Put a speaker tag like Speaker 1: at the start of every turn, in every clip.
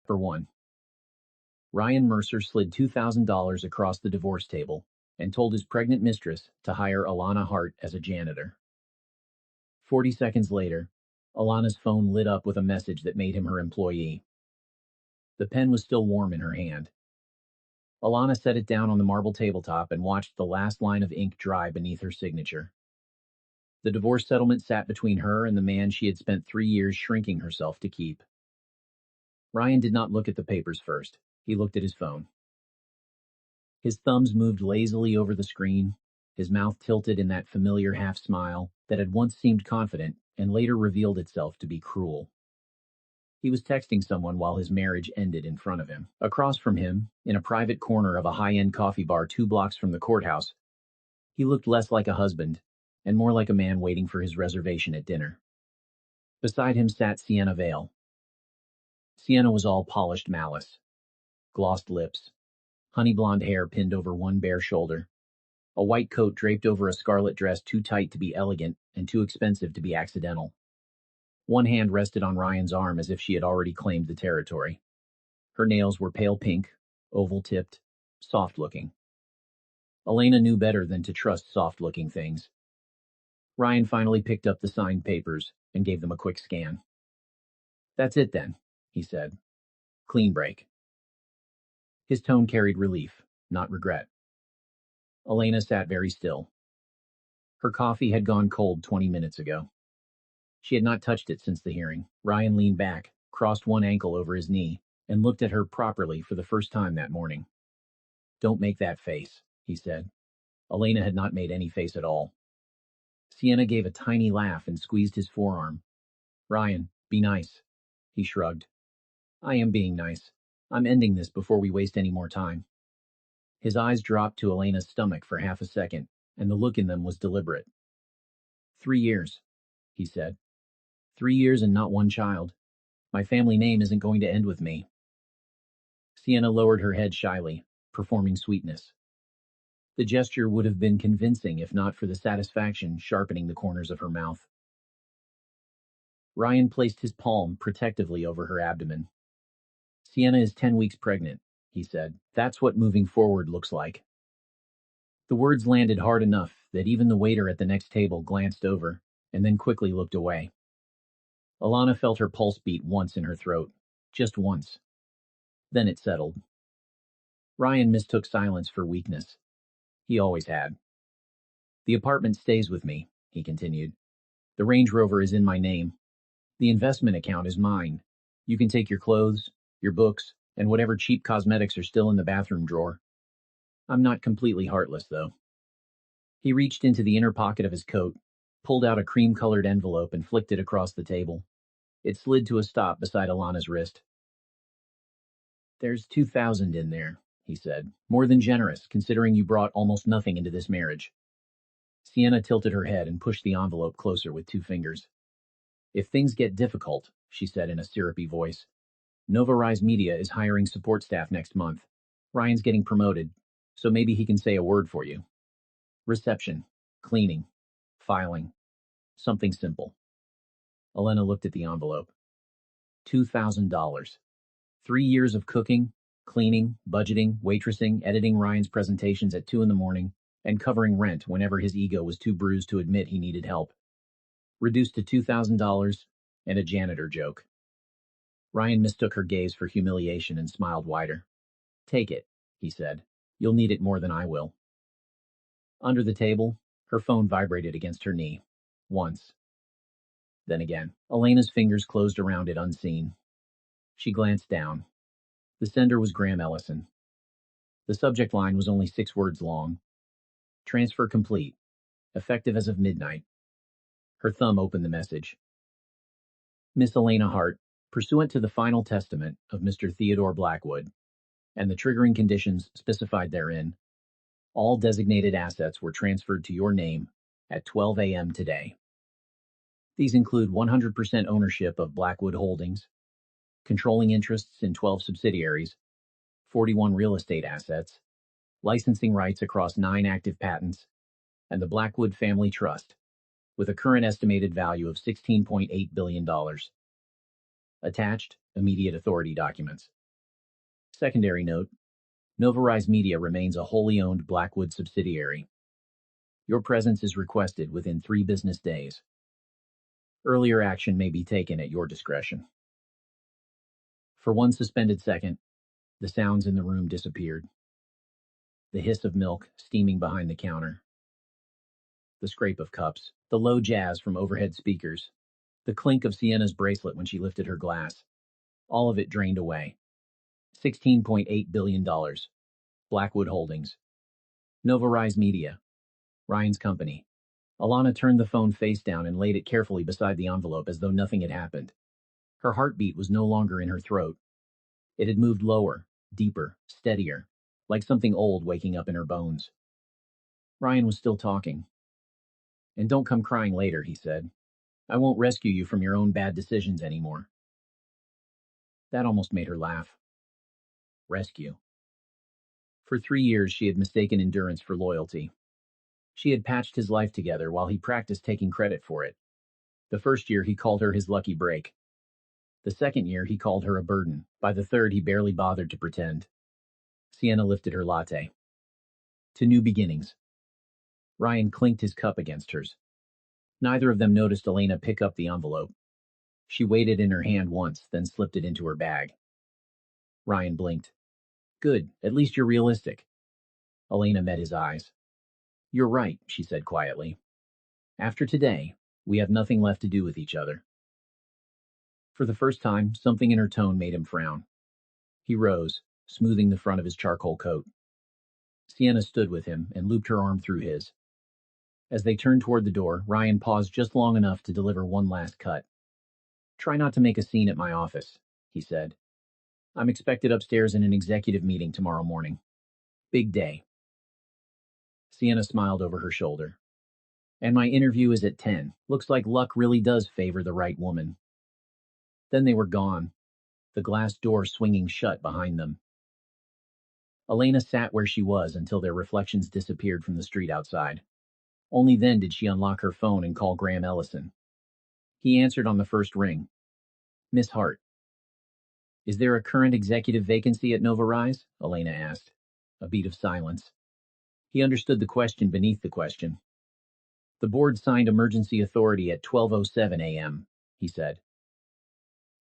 Speaker 1: For 1. Ryan Mercer slid $2,000 across the divorce table and told his pregnant mistress to hire Alana Hart as a janitor. 40 seconds later, Alana's phone lit up with a message that made him her employee. The pen was still warm in her hand. Alana set it down on the marble tabletop and watched the last line of ink dry beneath her signature. The divorce settlement sat between her and the man she had spent 3 years shrinking herself to keep. Ryan did not look at the papers first. He looked at his phone. His thumbs moved lazily over the screen, his mouth tilted in that familiar half-smile that had once seemed confident and later revealed itself to be cruel. He was texting someone while his marriage ended in front of him. Across from him, in a private corner of a high-end coffee bar 2 blocks from the courthouse, he looked less like a husband and more like a man waiting for his reservation at dinner. Beside him sat Sienna Vale. Sienna was all polished malice. Glossed lips, honey blonde hair pinned over one bare shoulder, a white coat draped over a scarlet dress too tight to be elegant and too expensive to be accidental. One hand rested on Ryan's arm as if she had already claimed the territory. Her nails were pale pink, oval-tipped, soft-looking. Elena knew better than to trust soft-looking things. Ryan finally picked up the signed papers and gave them a quick scan. "That's it then," he said. "Clean break." His tone carried relief, not regret. Elena sat very still. Her coffee had gone cold 20 minutes ago. She had not touched it since the hearing. Ryan leaned back, crossed one ankle over his knee, and looked at her properly for the first time that morning. "Don't make that face," he said. Elena had not made any face at all. Sienna gave a tiny laugh and squeezed his forearm. "Ryan, be nice." He shrugged. "I am being nice. I'm ending this before we waste any more time." His eyes dropped to Elena's stomach for half a second, and the look in them was deliberate. 3 years, he said. 3 years and not one child. My family name isn't going to end with me. Sienna lowered her head shyly, performing sweetness. The gesture would have been convincing if not for the satisfaction sharpening the corners of her mouth. Ryan placed his palm protectively over her abdomen. "Sienna is 10 weeks pregnant," he said. "That's what moving forward looks like." The words landed hard enough that even the waiter at the next table glanced over and then quickly looked away. Alana felt her pulse beat once in her throat, just once. Then it settled. Ryan mistook silence for weakness. He always had. "The apartment stays with me," he continued. "The Range Rover is in my name. The investment account is mine. You can take your clothes, your books, and whatever cheap cosmetics are still in the bathroom drawer. I'm not completely heartless, though." He reached into the inner pocket of his coat, pulled out a cream-colored envelope and flicked it across the table. It slid to a stop beside Alana's wrist. "There's $2,000 in there," he said. "More than generous, considering you brought almost nothing into this marriage." Sienna tilted her head and pushed the envelope closer with 2 fingers. "If things get difficult," she said in a syrupy voice, "Nova Rise Media is hiring support staff next month. Ryan's getting promoted, so maybe he can say a word for you. Reception, cleaning, filing, something simple." Elena looked at the envelope. $2,000. 3 years of cooking, cleaning, budgeting, waitressing, editing Ryan's presentations at 2 in the morning, and covering rent whenever his ego was too bruised to admit he needed help. Reduced to $2,000 and a janitor joke. Ryan mistook her gaze for humiliation and smiled wider. "Take it," he said. "You'll need it more than I will." Under the table, her phone vibrated against her knee. Once. Then again. Elena's fingers closed around it unseen. She glanced down. The sender was Graham Ellison. The subject line was only 6 words long. Transfer complete. Effective as of midnight. Her thumb opened the message. "Miss Elena Hart, pursuant to the final testament of Mr. Theodore Blackwood, and the triggering conditions specified therein, all designated assets were transferred to your name at 12 a.m. today. These include 100% ownership of Blackwood Holdings, controlling interests in 12 subsidiaries, 41 real estate assets, licensing rights across 9 active patents, and the Blackwood Family Trust, with a current estimated value of $16.8 billion. Attached, immediate authority documents. Secondary note, Novarise Media remains a wholly owned Blackwood subsidiary. Your presence is requested within 3 business days. Earlier action may be taken at your discretion. For one suspended second, the sounds in the room disappeared. The hiss of milk steaming behind the counter. The scrape of cups, the low jazz from overhead speakers, the clink of Sienna's bracelet when she lifted her glass. All of it drained away. $16.8 billion. Blackwood Holdings. Novarise Media. Ryan's company. Alana turned the phone face down and laid it carefully beside the envelope as though nothing had happened. Her heartbeat was no longer in her throat. It had moved lower, deeper, steadier, like something old waking up in her bones. Ryan was still talking. "And don't come crying later," he said. "I won't rescue you from your own bad decisions anymore." That almost made her laugh. Rescue. For 3 years she had mistaken endurance for loyalty. She had patched his life together while he practiced taking credit for it. The first year he called her his lucky break. The second year he called her a burden. By the third he barely bothered to pretend. Sienna lifted her latte. "To new beginnings." Ryan clinked his cup against hers. Neither of them noticed Elena pick up the envelope. She weighed it in her hand once, then slipped it into her bag. Ryan blinked. "Good, at least you're realistic." Elena met his eyes. "You're right," she said quietly. "After today, we have nothing left to do with each other." For the first time, something in her tone made him frown. He rose, smoothing the front of his charcoal coat. Sienna stood with him and looped her arm through his. As they turned toward the door, Ryan paused just long enough to deliver one last cut. "Try not to make a scene at my office," he said. "I'm expected upstairs in an executive meeting tomorrow morning. Big day." Sienna smiled over her shoulder. "And my interview is at 10. Looks like luck really does favor the right woman." Then they were gone, the glass door swinging shut behind them. Elena sat where she was until their reflections disappeared from the street outside. Only then did she unlock her phone and call Graham Ellison. He answered on the first ring. "Miss Hart." "Is there a current executive vacancy at Novarise?" Elena asked. A beat of silence. He understood the question beneath the question. "The board signed emergency authority at 12:07 a.m., he said.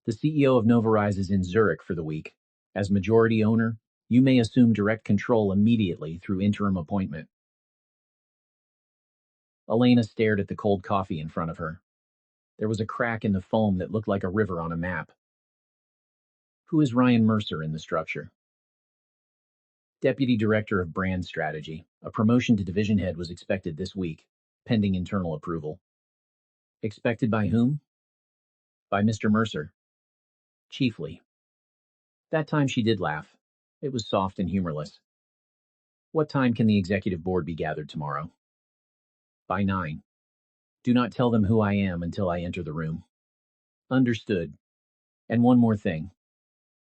Speaker 1: "The CEO of Novarise is in Zurich for the week. As majority owner, you may assume direct control immediately through interim appointment." Elena stared at the cold coffee in front of her. There was a crack in the foam that looked like a river on a map. Who is Ryan Mercer in the structure? Deputy Director of Brand Strategy. A promotion to division head was expected this week, pending internal approval. Expected by whom? By Mr. Mercer. Chiefly. That time she did laugh. It was soft and humorless. What time can the executive board be gathered tomorrow? By 9. Do not tell them who I am until I enter the room. Understood. And one more thing.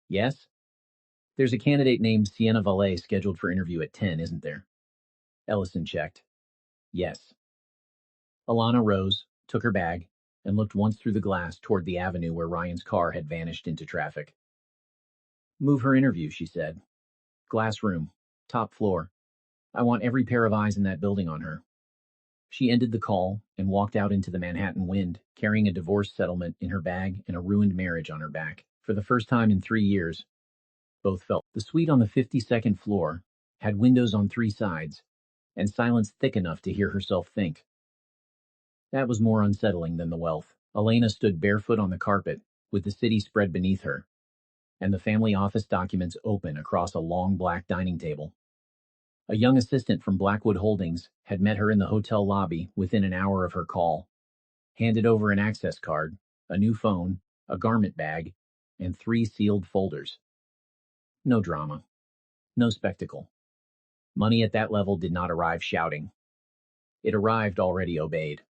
Speaker 1: Yes? There's a candidate named Sienna Valet scheduled for interview at 10, isn't there? Ellison checked. Yes. Alana rose, took her bag, and looked once through the glass toward the avenue where Ryan's car had vanished into traffic. Move her interview, she said. Glass room, top floor. I want every pair of eyes in that building on her. She ended the call and walked out into the Manhattan wind, carrying a divorce settlement in her bag and a ruined marriage on her back. For the first time in 3 years, both felt. The suite on the 52nd floor had windows on 3 sides, and silence thick enough to hear herself think. That was more unsettling than the wealth. Elena stood barefoot on the carpet, with the city spread beneath her, and the family office documents open across a long black dining table. A young assistant from Blackwood Holdings had met her in the hotel lobby within an hour of her call, handed over an access card, a new phone, a garment bag, and 3 sealed folders. No drama. No spectacle. Money at that level did not arrive shouting. It arrived already obeyed.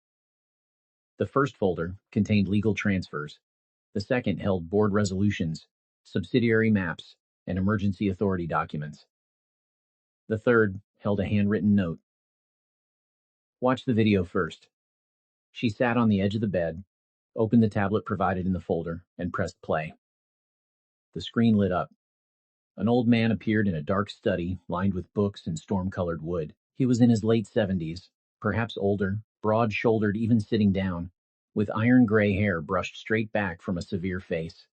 Speaker 1: The first folder contained legal transfers. The second held board resolutions, subsidiary maps, and emergency authority documents. The third held a handwritten note. Watch the video first. She sat on the edge of the bed, opened the tablet provided in the folder, and pressed play. The screen lit up. An old man appeared in a dark study lined with books and storm-colored wood. He was in his late 70s, perhaps older, broad-shouldered even sitting down, with iron gray hair brushed straight back from a severe face.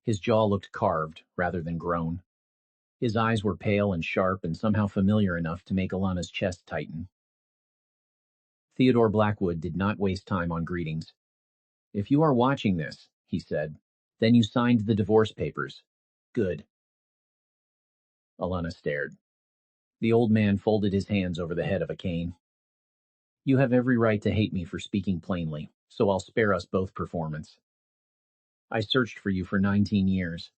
Speaker 1: His jaw looked carved rather than grown. His eyes were pale and sharp and somehow familiar enough to make Alana's chest tighten. Theodore Blackwood did not waste time on greetings. "If you are watching this," he said, "then you signed the divorce papers. Good." Alana stared. The old man folded his hands over the head of a cane. "You have every right to hate me for speaking plainly, so I'll spare us both performance. I searched for you for 19 years.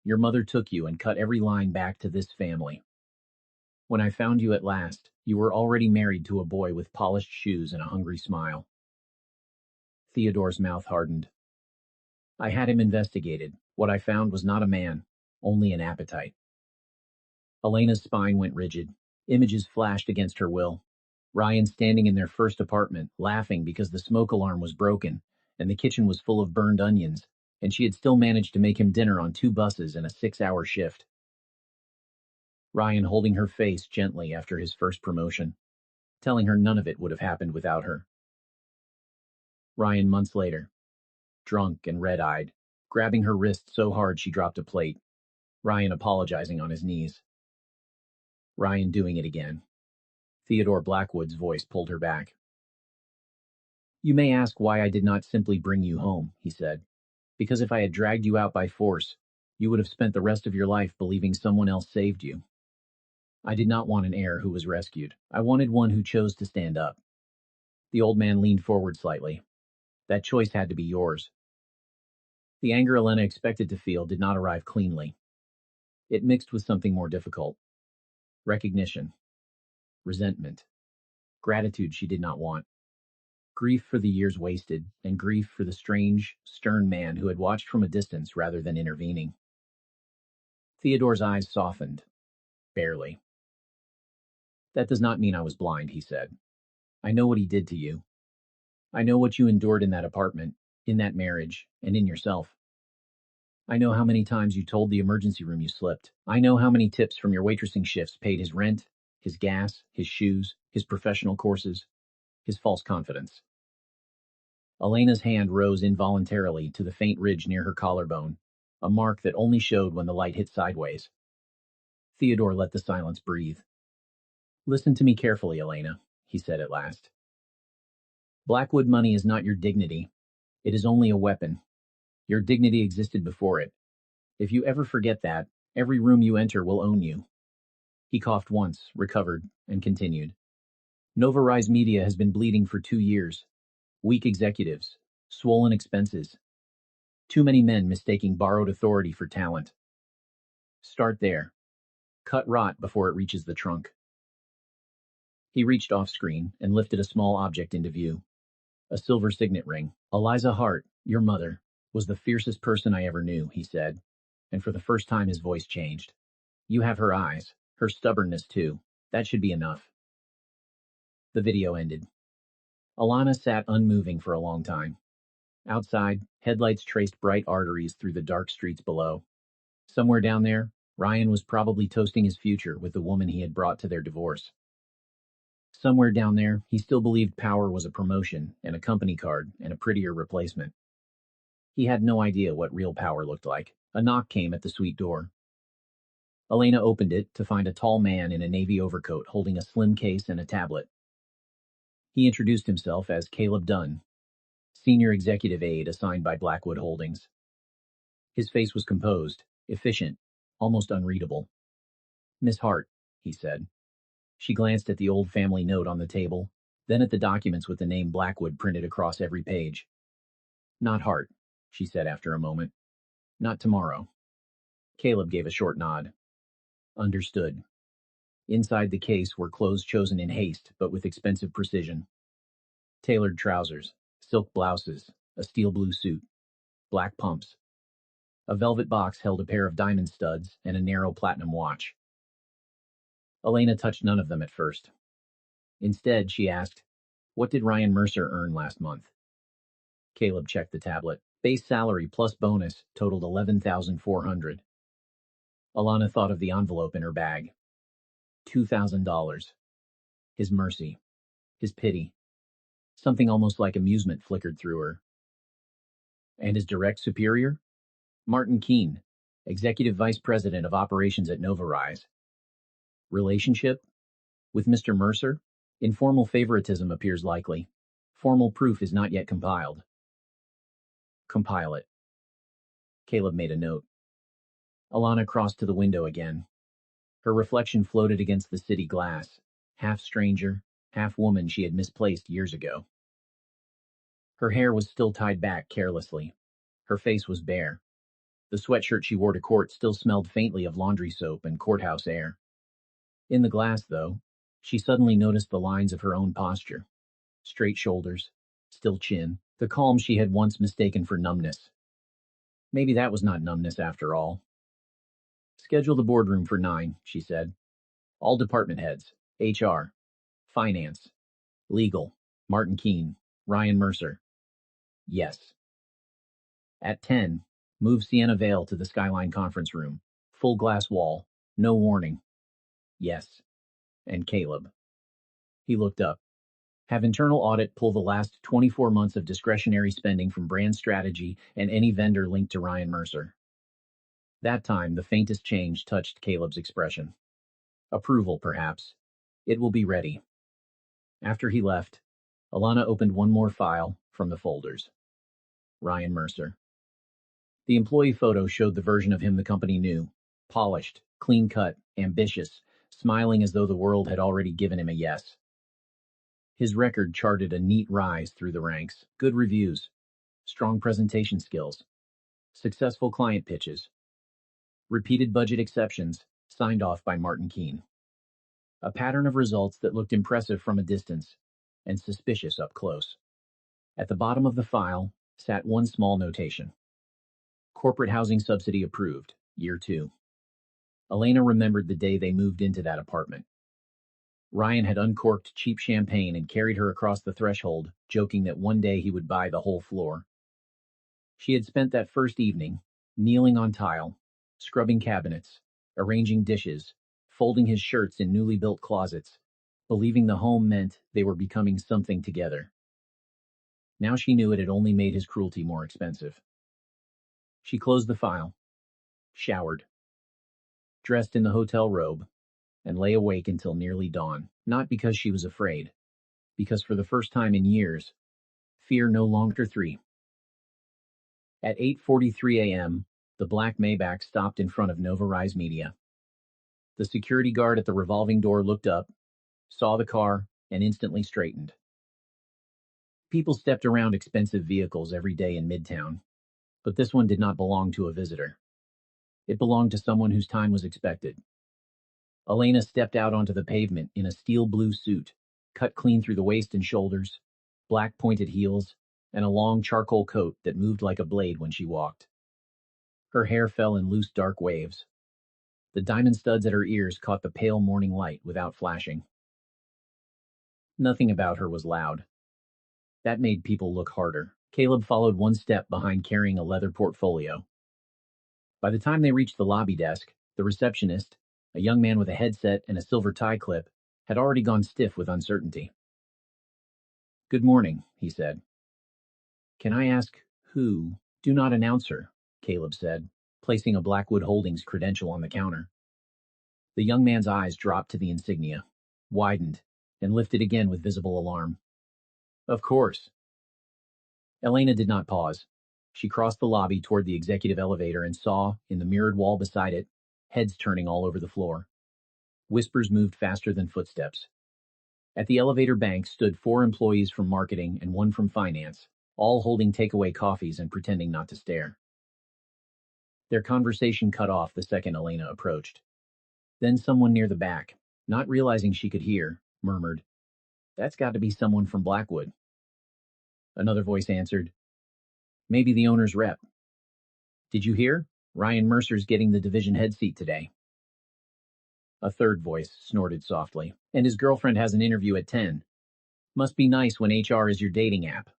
Speaker 1: Your mother took you and cut every line back to this family. When I found you at last, you were already married to a boy with polished shoes and a hungry smile." Theodore's mouth hardened. "I had him investigated. What I found was not a man, only an appetite." Elena's spine went rigid. Images flashed against her will. Ryan standing in their first apartment, laughing because the smoke alarm was broken, and the kitchen was full of burned onions, and she had still managed to make him dinner on 2 buses and a 6-hour shift. Ryan holding her face gently after his first promotion, telling her none of it would have happened without her. Ryan months later, drunk and red-eyed, grabbing her wrist so hard she dropped a plate. Ryan apologizing on his knees. Ryan doing it again. Theodore Blackwood's voice pulled her back. "You may ask why I did not simply bring you home," he said. "Because if I had dragged you out by force, you would have spent the rest of your life believing someone else saved you. I did not want an heir who was rescued. I wanted one who chose to stand up." The old man leaned forward slightly. "That choice had to be yours." The anger Elena expected to feel did not arrive cleanly. It mixed with something more difficult. Recognition. Resentment. Gratitude she did not want. Grief for the years wasted, and grief for the strange, stern man who had watched from a distance rather than intervening. Theodore's eyes softened. Barely. "That does not mean I was blind," he said. "I know what he did to you. I know what you endured in that apartment, in that marriage, and in yourself. I know how many times you told the emergency room you slipped. I know how many tips from your waitressing shifts paid his rent, his gas, his shoes, his professional courses, his false confidence." Elena's hand rose involuntarily to the faint ridge near her collarbone, a mark that only showed when the light hit sideways. Theodore let the silence breathe. "Listen to me carefully, Elena," he said at last. "Blackwood money is not your dignity. It is only a weapon. Your dignity existed before it. If you ever forget that, every room you enter will own you." He coughed once, recovered, and continued. "Nova Rise Media has been bleeding for 2 years. Weak executives, swollen expenses. Too many men mistaking borrowed authority for talent. Start there. Cut rot before it reaches the trunk." He reached off screen and lifted a small object into view. A silver signet ring. "Eliza Hart, your mother, was the fiercest person I ever knew," he said, and for the first time his voice changed. "You have her eyes, her stubbornness too. That should be enough." The video ended. Alana sat unmoving for a long time. Outside, headlights traced bright arteries through the dark streets below. Somewhere down there, Ryan was probably toasting his future with the woman he had brought to their divorce. Somewhere down there, he still believed power was a promotion and a company card and a prettier replacement. He had no idea what real power looked like. A knock came at the suite door. Elena opened it to find a tall man in a navy overcoat holding a slim case and a tablet. He introduced himself as Caleb Dunn, senior executive aide assigned by Blackwood Holdings. His face was composed, efficient, almost unreadable. "Miss Hart," he said. She glanced at the old family note on the table, then at the documents with the name Blackwood printed across every page. "Not Hart," she said after a moment. "Not tomorrow." Caleb gave a short nod. "Understood." Inside the case were clothes chosen in haste, but with expensive precision. Tailored trousers, silk blouses, a steel blue suit, black pumps. A velvet box held a pair of diamond studs and a narrow platinum watch. Elena touched none of them at first. Instead, she asked, "What did Ryan Mercer earn last month?" Caleb checked the tablet. Base salary plus bonus totaled $11,400. Alana thought of the envelope in her bag. $2,000. His mercy. His pity. Something almost like amusement flickered through her. And his direct superior? Martin Keene, Executive Vice President of Operations at Novarise. Relationship? With Mr. Mercer? Informal favoritism appears likely. Formal proof is not yet compiled. Compile it. Caleb made a note. Alana crossed to the window again. Her reflection floated against the city glass, half stranger, half woman she had misplaced years ago. Her hair was still tied back carelessly. Her face was bare. The sweatshirt she wore to court still smelled faintly of laundry soap and courthouse air. In the glass, though, she suddenly noticed the lines of her own posture. Straight shoulders, still chin, the calm she had once mistaken for numbness. Maybe that was not numbness after all. Schedule the boardroom for 9, she said. All department heads, HR, finance, legal, Martin Keene, Ryan Mercer. Yes. At 10, move Sienna Vale to the Skyline conference room. Full glass wall, no warning. Yes. And Caleb. He looked up. Have internal audit pull the last 24 months of discretionary spending from brand strategy and any vendor linked to Ryan Mercer. That time, the faintest change touched Caleb's expression. Approval, perhaps. It will be ready. After he left, Alana opened one more file from the folders. Ryan Mercer. The employee photo showed the version of him the company knew. Polished, clean-cut, ambitious, smiling as though the world had already given him a yes. His record charted a neat rise through the ranks. Good reviews, strong presentation skills, successful client pitches, repeated budget exceptions, signed off by Martin Keene. A pattern of results that looked impressive from a distance and suspicious up close. At the bottom of the file sat one small notation. Corporate housing subsidy approved, year 2. Elena remembered the day they moved into that apartment. Ryan had uncorked cheap champagne and carried her across the threshold, joking that one day he would buy the whole floor. She had spent that first evening, kneeling on tile, scrubbing cabinets, arranging dishes, folding his shirts in newly built closets, believing the home meant they were becoming something together. Now she knew it had only made his cruelty more expensive. She closed the file, showered, dressed in the hotel robe, and lay awake until nearly dawn, not because she was afraid, because for the first time in years, fear no longer 3. At 8:43 a.m., the black Maybach stopped in front of Novarise Media. The security guard at the revolving door looked up, saw the car, and instantly straightened. People stepped around expensive vehicles every day in Midtown, but this one did not belong to a visitor. It belonged to someone whose time was expected. Elena stepped out onto the pavement in a steel blue suit, cut clean through the waist and shoulders, black pointed heels, and a long charcoal coat that moved like a blade when she walked. Her hair fell in loose dark waves. The diamond studs at her ears caught the pale morning light without flashing. Nothing about her was loud. That made people look harder. Caleb followed one step behind carrying a leather portfolio. By the time they reached the lobby desk, the receptionist, a young man with a headset and a silver tie clip, had already gone stiff with uncertainty. Good morning, he said. Can I ask who? Do not announce her, Caleb said, placing a Blackwood Holdings credential on the counter. The young man's eyes dropped to the insignia, widened, and lifted again with visible alarm. Of course. Elena did not pause. She crossed the lobby toward the executive elevator and saw, in the mirrored wall beside it, heads turning all over the floor. Whispers moved faster than footsteps. At the elevator bank stood 4 employees from marketing and 1 from finance, all holding takeaway coffees and pretending not to stare. Their conversation cut off the second Elena approached. Then someone near the back, not realizing she could hear, murmured, That's got to be someone from Blackwood. Another voice answered, Maybe the owner's rep. Did you hear? Ryan Mercer's getting the division head seat today. A third voice snorted softly, and his girlfriend has an interview at 10. Must be nice when HR is your dating app.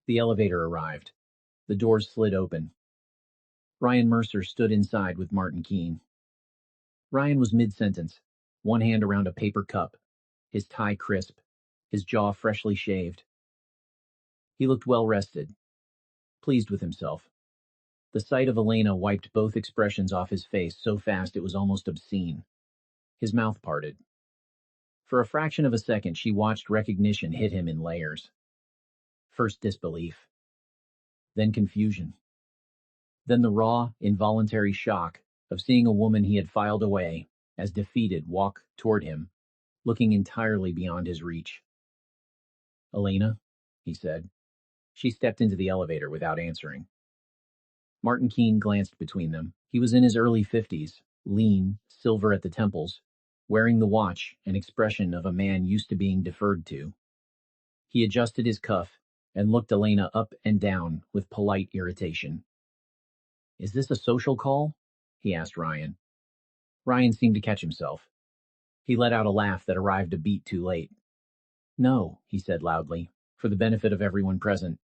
Speaker 1: The elevator arrived. The doors slid open. Ryan Mercer stood inside with Martin Keene. Ryan was mid-sentence, one hand around a paper cup, his tie crisp, his jaw freshly shaved. He looked well-rested, pleased with himself. The sight of Elena wiped both expressions off his face so fast it was almost obscene. His mouth parted. For a fraction of a second, she watched recognition hit him in layers. First disbelief, then confusion, then the raw, involuntary shock of seeing a woman he had filed away as defeated walk toward him, looking entirely beyond his reach. "Elena," he said. She stepped into the elevator without answering. Martin Keene glanced between them. He was in his early 50s, lean, silver at the temples, wearing the watch and expression of a man used to being deferred to. He adjusted his cuff and looked Elena up and down with polite irritation. "Is this a social call?" he asked Ryan. Ryan seemed to catch himself. He let out a laugh that arrived a beat too late. "No," he said loudly, for the benefit of everyone present.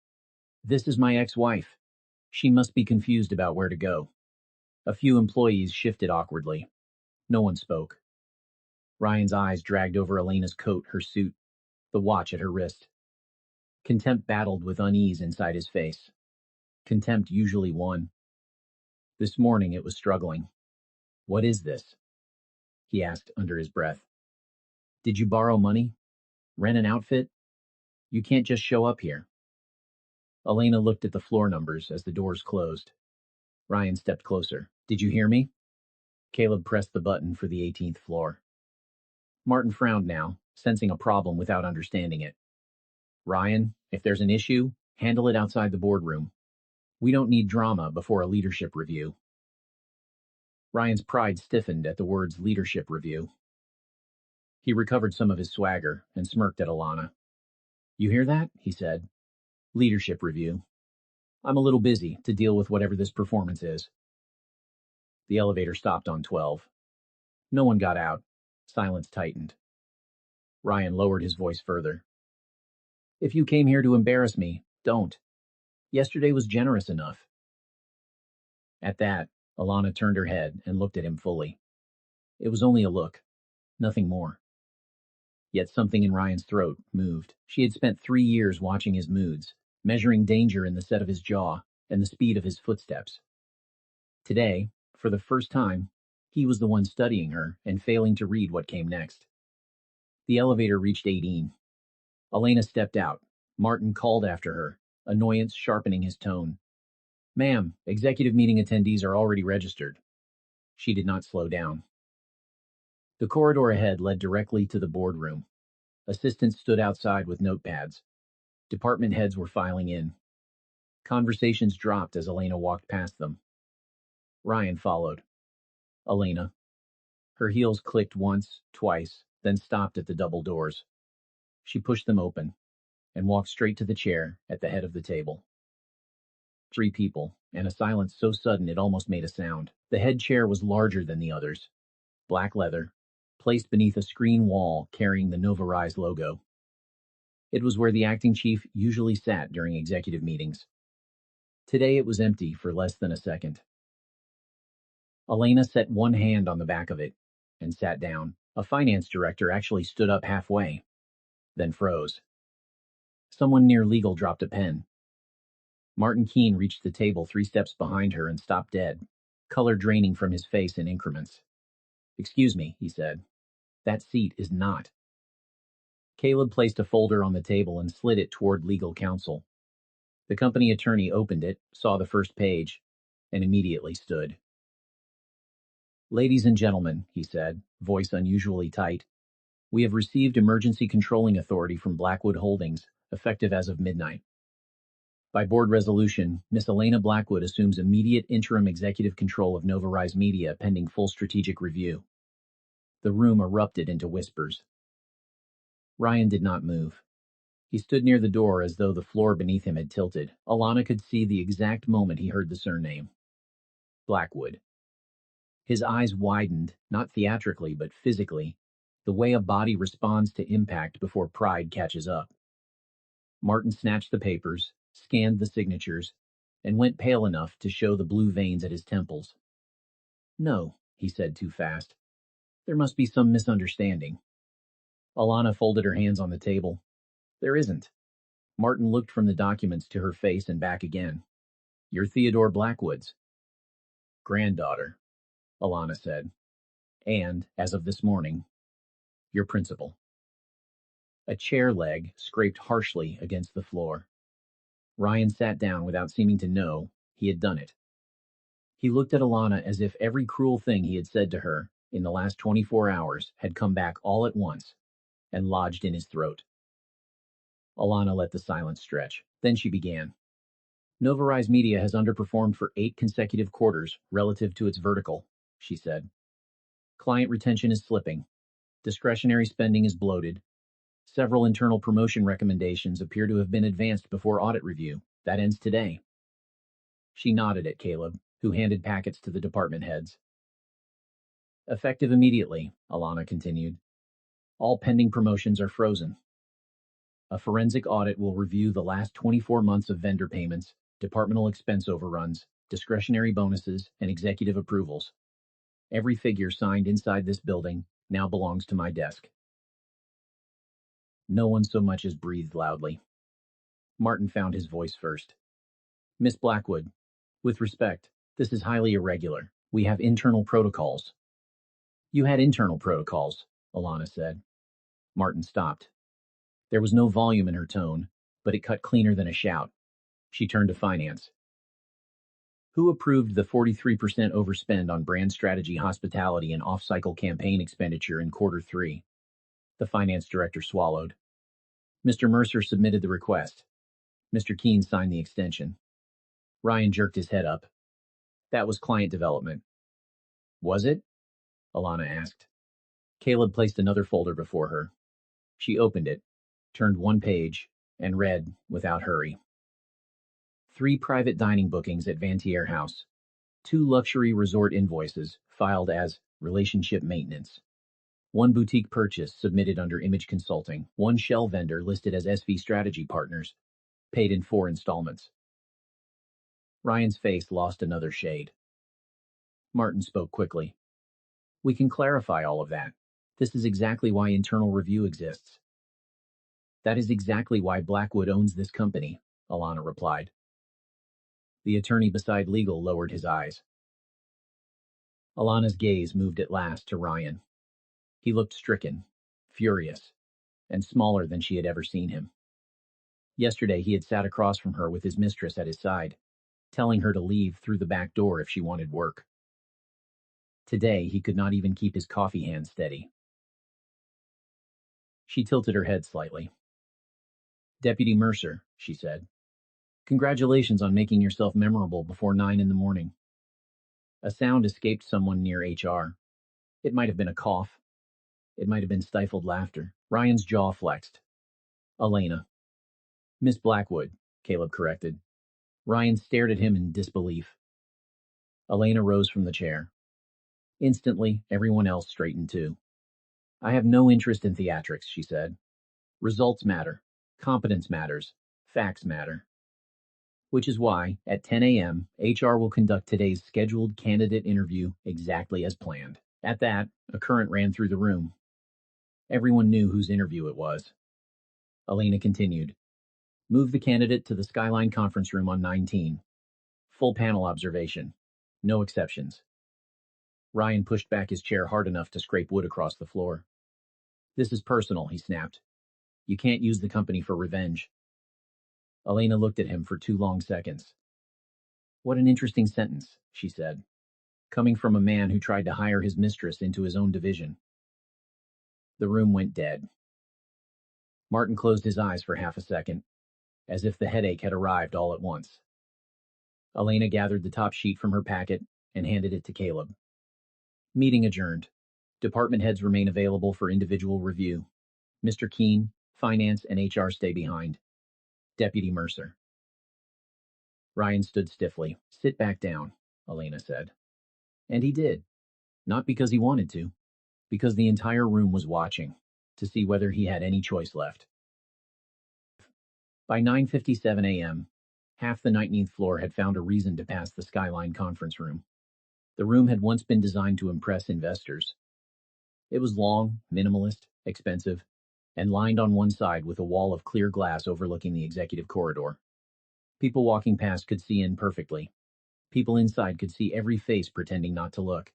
Speaker 1: "This is my ex-wife. She must be confused about where to go." A few employees shifted awkwardly. No one spoke. Ryan's eyes dragged over Elena's coat, her suit, the watch at her wrist. Contempt battled with unease inside his face. Contempt usually won. This morning it was struggling. "What is this?" he asked under his breath. "Did you borrow money? Rent an outfit? You can't just show up here." Elena looked at the floor numbers as the doors closed. Ryan stepped closer. "Did you hear me?" Caleb pressed the button for the 18th floor. Martin frowned now, sensing a problem without understanding it. "Ryan, if there's an issue, handle it outside the boardroom. We don't need drama before a leadership review." Ryan's pride stiffened at the words leadership review. He recovered some of his swagger and smirked at Alana. "You hear that?" he said. "Leadership review. I'm a little busy to deal with whatever this performance is." The elevator stopped on 12. No one got out. Silence tightened. Ryan lowered his voice further. "If you came here to embarrass me, don't. Yesterday was generous enough." At that, Alana turned her head and looked at him fully. It was only a look, nothing more. Yet something in Ryan's throat moved. She had spent 3 years watching his moods, measuring danger in the set of his jaw and the speed of his footsteps. Today, for the first time, he was the one studying her and failing to read what came next. The elevator reached 18. Elena stepped out. Martin called after her, annoyance sharpening his tone. "Ma'am, executive meeting attendees are already registered." She did not slow down. The corridor ahead led directly to the boardroom. Assistants stood outside with notepads. Department heads were filing in. Conversations dropped as Elena walked past them. Ryan followed. Elena. Her heels clicked once, twice, then stopped at the double doors. She pushed them open and walked straight to the chair at the head of the table. 3 people, and a silence so sudden it almost made a sound. The head chair was larger than the others. Black leather, placed beneath a screen wall carrying the Nova Rise logo. It was where the acting chief usually sat during executive meetings. Today it was empty for less than a second. Elena set one hand on the back of it and sat down. A finance director actually stood up halfway, then froze. Someone near legal dropped a pen. Martin Keene reached the table 3 steps behind her and stopped dead, color draining from his face in increments. "Excuse me," he said. "That seat is not." Caleb placed a folder on the table and slid it toward legal counsel. The company attorney opened it, saw the first page, and immediately stood. "Ladies and gentlemen," he said, voice unusually tight, "we have received emergency controlling authority from Blackwood Holdings, effective as of midnight. By board resolution, Miss Elena Blackwood assumes immediate interim executive control of Nova Rise Media pending full strategic review." The room erupted into whispers. Ryan did not move. He stood near the door as though the floor beneath him had tilted. Alana could see the exact moment he heard the surname. Blackwood. His eyes widened, not theatrically but physically, the way a body responds to impact before pride catches up. Martin snatched the papers, scanned the signatures, and went pale enough to show the blue veins at his temples. "No," he said too fast. "There must be some misunderstanding." Alana folded her hands on the table. "There isn't." Martin looked from the documents to her face and back again. "You're Theodore Blackwood's granddaughter," Alana said. "And, as of this morning, your principal." A chair leg scraped harshly against the floor. Ryan sat down without seeming to know he had done it. He looked at Alana as if every cruel thing he had said to her in the last 24 hours had come back all at once and lodged in his throat. Alana let the silence stretch. Then she began. "Novarise Media has underperformed for 8 consecutive quarters relative to its vertical," she said. "Client retention is slipping. Discretionary spending is bloated. Several internal promotion recommendations appear to have been advanced before audit review. That ends today." She nodded at Caleb, who handed packets to the department heads. "Effective immediately," Alana continued. "All pending promotions are frozen. A forensic audit will review the last 24 months of vendor payments, departmental expense overruns, discretionary bonuses, and executive approvals. Every figure signed inside this building now belongs to my desk." No one so much as breathed loudly. Martin found his voice first. "Miss Blackwood, with respect, this is highly irregular. We have internal protocols." "You had internal protocols," Alana said. Martin stopped. There was no volume in her tone, but it cut cleaner than a shout. She turned to finance. "Who approved the 43% overspend on brand strategy, hospitality, and off-cycle campaign expenditure in Q3? The finance director swallowed. "Mr. Mercer submitted the request. Mr. Keene signed the extension." Ryan jerked his head up. "That was client development." "Was it?" Alana asked. Caleb placed another folder before her. She opened it, turned one page, and read without hurry. 3 private dining bookings at Vantier House. 2 luxury resort invoices filed as relationship maintenance. 1 boutique purchase submitted under image consulting. 1 shell vendor listed as SV strategy partners, paid in 4 installments. Ryan's face lost another shade. Martin spoke quickly. "We can clarify all of that. This is exactly why internal review exists." "That is exactly why Blackwood owns this company," Alana replied. The attorney beside legal lowered his eyes. Alana's gaze moved at last to Ryan. He looked stricken, furious, and smaller than she had ever seen him. Yesterday he had sat across from her with his mistress at his side, telling her to leave through the back door if she wanted work. Today he could not even keep his coffee hand steady. She tilted her head slightly. "Deputy Mercer," she said. "Congratulations on making yourself memorable before 9 in the morning." A sound escaped someone near HR. It might have been a cough. It might have been stifled laughter. Ryan's jaw flexed. "Elena." "Miss Blackwood," Caleb corrected. Ryan stared at him in disbelief. Elena rose from the chair. Instantly, everyone else straightened too. "I have no interest in theatrics," she said. "Results matter. Competence matters. Facts matter. Which is why, at 10 a.m., HR will conduct today's scheduled candidate interview exactly as planned." At that, a current ran through the room. Everyone knew whose interview it was. Elena continued. "Move the candidate to the Skyline conference room on 19. Full panel observation. No exceptions." Ryan pushed back his chair hard enough to scrape wood across the floor. "This is personal," he snapped. "You can't use the company for revenge." Elena looked at him for 2 long seconds. "What an interesting sentence," she said, "coming from a man who tried to hire his mistress into his own division." The room went dead. Martin closed his eyes for half a second, as if the headache had arrived all at once. Elena gathered the top sheet from her packet and handed it to Caleb. "Meeting adjourned. Department heads remain available for individual review. Mr. Keene, Finance, and HR stay behind. Deputy Mercer." Ryan stood stiffly. "Sit back down," Elena said. And he did. Not because he wanted to, because the entire room was watching, to see whether he had any choice left. By 9:57 a.m., Half the 19th floor had found a reason to pass the Skyline conference room. The room had once been designed to impress investors. It was long, minimalist, expensive, and lined on one side with a wall of clear glass overlooking the executive corridor. People walking past could see in perfectly. People inside could see every face pretending not to look.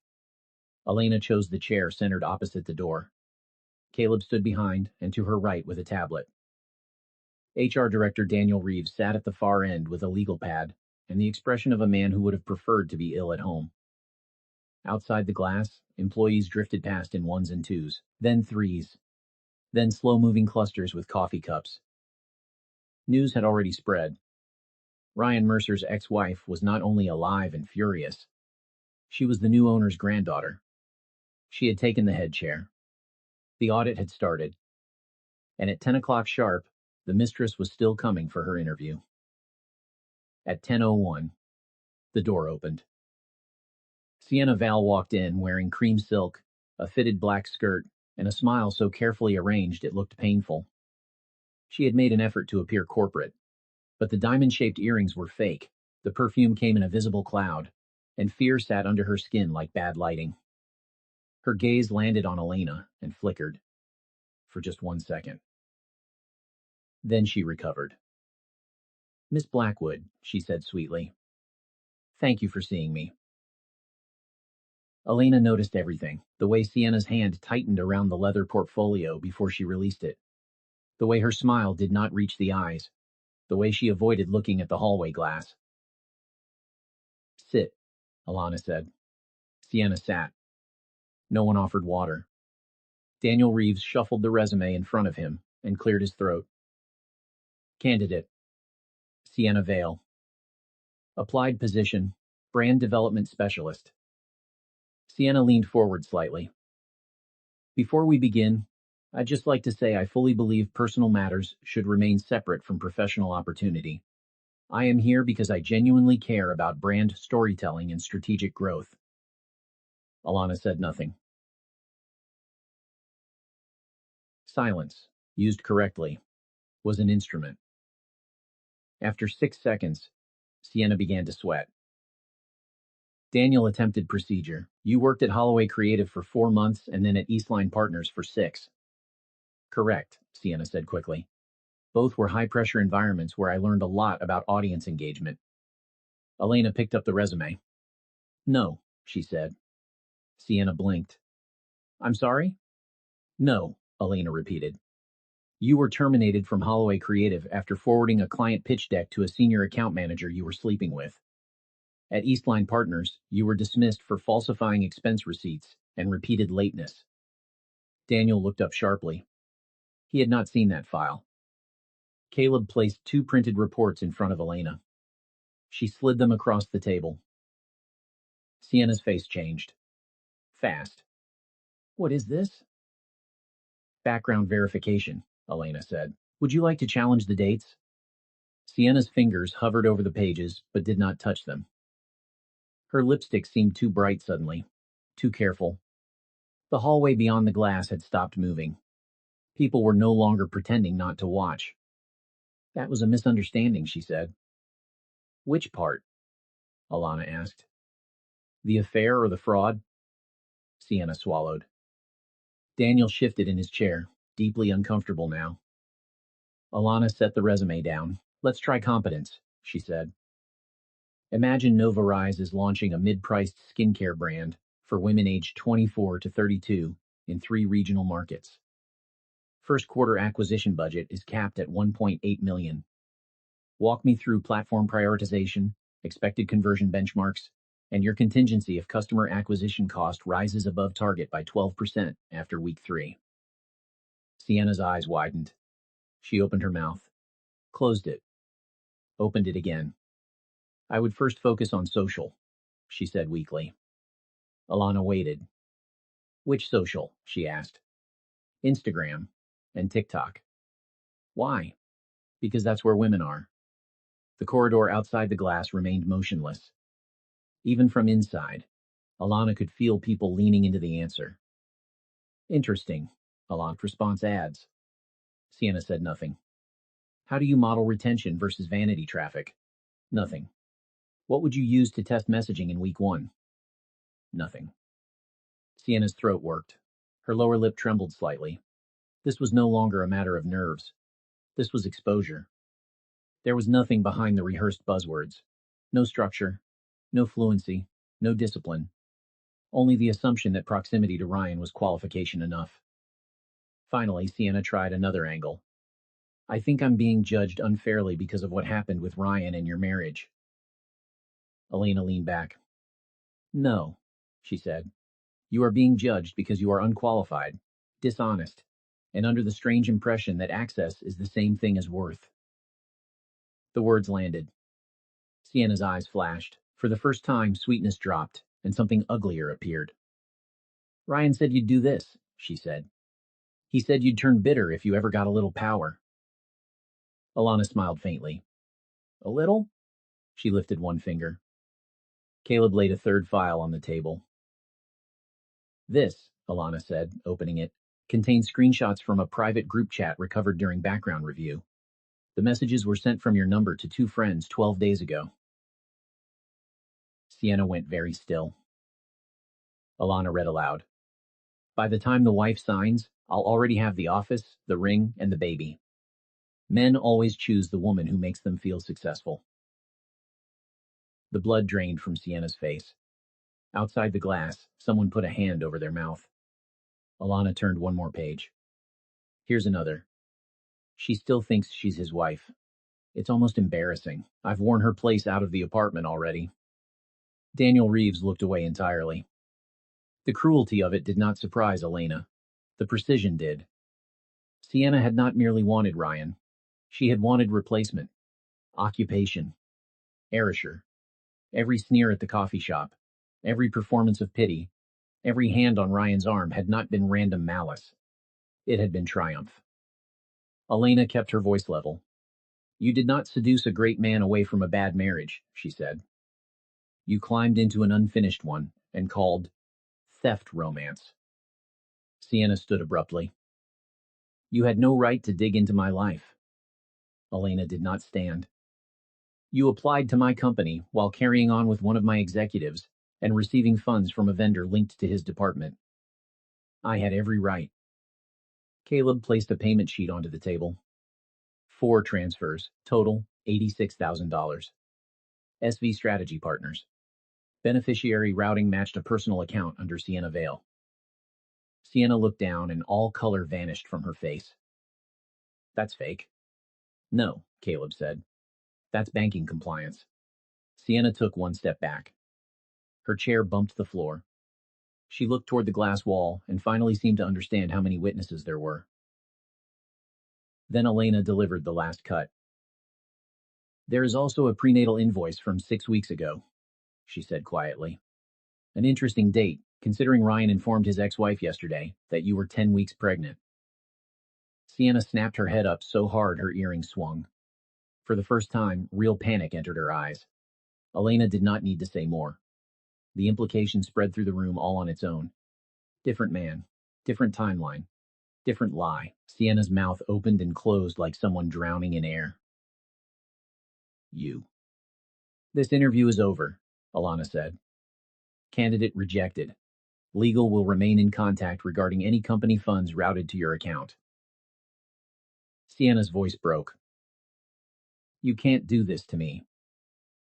Speaker 1: Elena chose the chair centered opposite the door. Caleb stood behind and to her right with a tablet. HR Director Daniel Reeves sat at the far end with a legal pad and the expression of a man who would have preferred to be ill at home. Outside the glass, employees drifted past in ones and twos, then threes, then slow-moving clusters with coffee cups. News had already spread. Ryan Mercer's ex-wife was not only alive and furious, she was the new owner's granddaughter. She had taken the head chair. The audit had started, and at 10 o'clock sharp, the mistress was still coming for her interview. At 10:01, the door opened. Sienna Val walked in wearing cream silk, a fitted black skirt, and a smile so carefully arranged it looked painful. She had made an effort to appear corporate, but the diamond-shaped earrings were fake, the perfume came in a visible cloud, and fear sat under her skin like bad lighting. Her gaze landed on Elena and flickered for just 1 second. Then she recovered. "Miss Blackwood," she said sweetly. "Thank you for seeing me." Elena noticed everything, the way Sienna's hand tightened around the leather portfolio before she released it, the way her smile did not reach the eyes, the way she avoided looking at the hallway glass. "Sit," Alana said. Sienna sat. No one offered water. Daniel Reeves shuffled the resume in front of him and cleared his throat. Candidate: Sienna Vale. Applied position: Brand Development Specialist. Sienna leaned forward slightly. "Before we begin, I'd just like to say I fully believe personal matters should remain separate from professional opportunity. I am here because I genuinely care about brand storytelling and strategic growth." Alana said nothing. Silence, used correctly, was an instrument. After 6 seconds, Sienna began to sweat. Daniel attempted procedure. "You worked at Holloway Creative for 4 months and then at Eastline Partners for 6. Correct, Sienna said quickly. Both were high-pressure environments where I learned a lot about audience engagement. Elena picked up the resume. "No," she said. Sienna blinked. "I'm sorry?" "No," Elena repeated. "You were terminated from Holloway Creative after forwarding a client pitch deck to a senior account manager you were sleeping with. At Eastline Partners, you were dismissed for falsifying expense receipts and repeated lateness." Daniel looked up sharply. He had not seen that file. Caleb placed 2 printed reports in front of Elena. She slid them across the table. Sienna's face changed. Fast. "What is this?" "Background verification," Elena said. "Would you like to challenge the dates?" Sienna's fingers hovered over the pages, but did not touch them. Her lipstick seemed too bright suddenly, too careful. The hallway beyond the glass had stopped moving. People were no longer pretending not to watch. "That was a misunderstanding," she said. "Which part?" Alana asked. "The affair or the fraud?" Sienna swallowed. Daniel shifted in his chair, deeply uncomfortable now. Alana set the resume down. "Let's try competence," she said. "Imagine Nova Rise is launching a mid-priced skincare brand for women aged 24 to 32 in 3 regional markets. First quarter acquisition budget is capped at $1.8 million. Walk me through platform prioritization, expected conversion benchmarks, and your contingency if customer acquisition cost rises above target by 12% after week 3. Sienna's eyes widened. She opened her mouth, closed it, opened it again. "I would first focus on social," she said weakly. Alana waited. "Which social?" she asked. "Instagram and TikTok." "Why?" "Because that's where women are." The corridor outside the glass remained motionless. Even from inside, Alana could feel people leaning into the answer. "Interesting," Alana's response adds. Sienna said nothing. "How do you model retention versus vanity traffic?" Nothing. What would you use to test messaging in week 1? Nothing. Sienna's throat worked. Her lower lip trembled slightly. This was no longer a matter of nerves. This was exposure. There was nothing behind the rehearsed buzzwords. No structure, no fluency, no discipline. Only the assumption that proximity to Ryan was qualification enough. Finally, Sienna tried another angle. I think I'm being judged unfairly because of what happened with Ryan and your marriage. Elena leaned back. No, she said. You are being judged because you are unqualified, dishonest, and under the strange impression that access is the same thing as worth. The words landed. Sienna's eyes flashed. For the first time, sweetness dropped, and something uglier appeared. Ryan said you'd do this, she said. He said you'd turn bitter if you ever got a little power. Alana smiled faintly. A little? She lifted one finger. Caleb laid a third file on the table. This, Alana said, opening it, contains screenshots from a private group chat recovered during background review. The messages were sent from your number to 2 friends 12 days ago. Sienna went very still. Alana read aloud. By the time the wife signs, I'll already have the office, the ring, and the baby. Men always choose the woman who makes them feel successful. The blood drained from Sienna's face. Outside the glass, someone put a hand over their mouth. Alana turned one more page. Here's another. She still thinks she's his wife. It's almost embarrassing. I've worn her place out of the apartment already. Daniel Reeves looked away entirely. The cruelty of it did not surprise Elena. The precision did. Sienna had not merely wanted Ryan. She had wanted replacement. Occupation. Erasure. Every sneer at the coffee shop. Every performance of pity. Every hand on Ryan's arm had not been random malice. It had been triumph. Elena kept her voice level. You did not seduce a great man away from a bad marriage, she said. You climbed into an unfinished one and called theft romance. Sienna stood abruptly. You had no right to dig into my life. Elena did not stand. You applied to my company while carrying on with one of my executives and receiving funds from a vendor linked to his department. I had every right. Caleb placed a payment sheet onto the table. 4 transfers, total $86,000. SV Strategy Partners. Beneficiary routing matched a personal account under Sienna Vale. Sienna looked down and all color vanished from her face. That's fake. No, Caleb said. That's banking compliance. Sienna took one step back. Her chair bumped the floor. She looked toward the glass wall and finally seemed to understand how many witnesses there were. Then Elena delivered the last cut. There is also a prenatal invoice from 6 weeks ago, she said quietly. An interesting date, considering Ryan informed his ex-wife yesterday that you were 10 weeks pregnant. Sienna snapped her head up so hard her earring swung. For the first time, real panic entered her eyes. Elena did not need to say more. The implication spread through the room all on its own. Different man, different timeline, different lie. Sienna's mouth opened and closed like someone drowning in air. You. This interview is over, Alana said. Candidate rejected. Legal will remain in contact regarding any company funds routed to your account. Sienna's voice broke. You can't do this to me.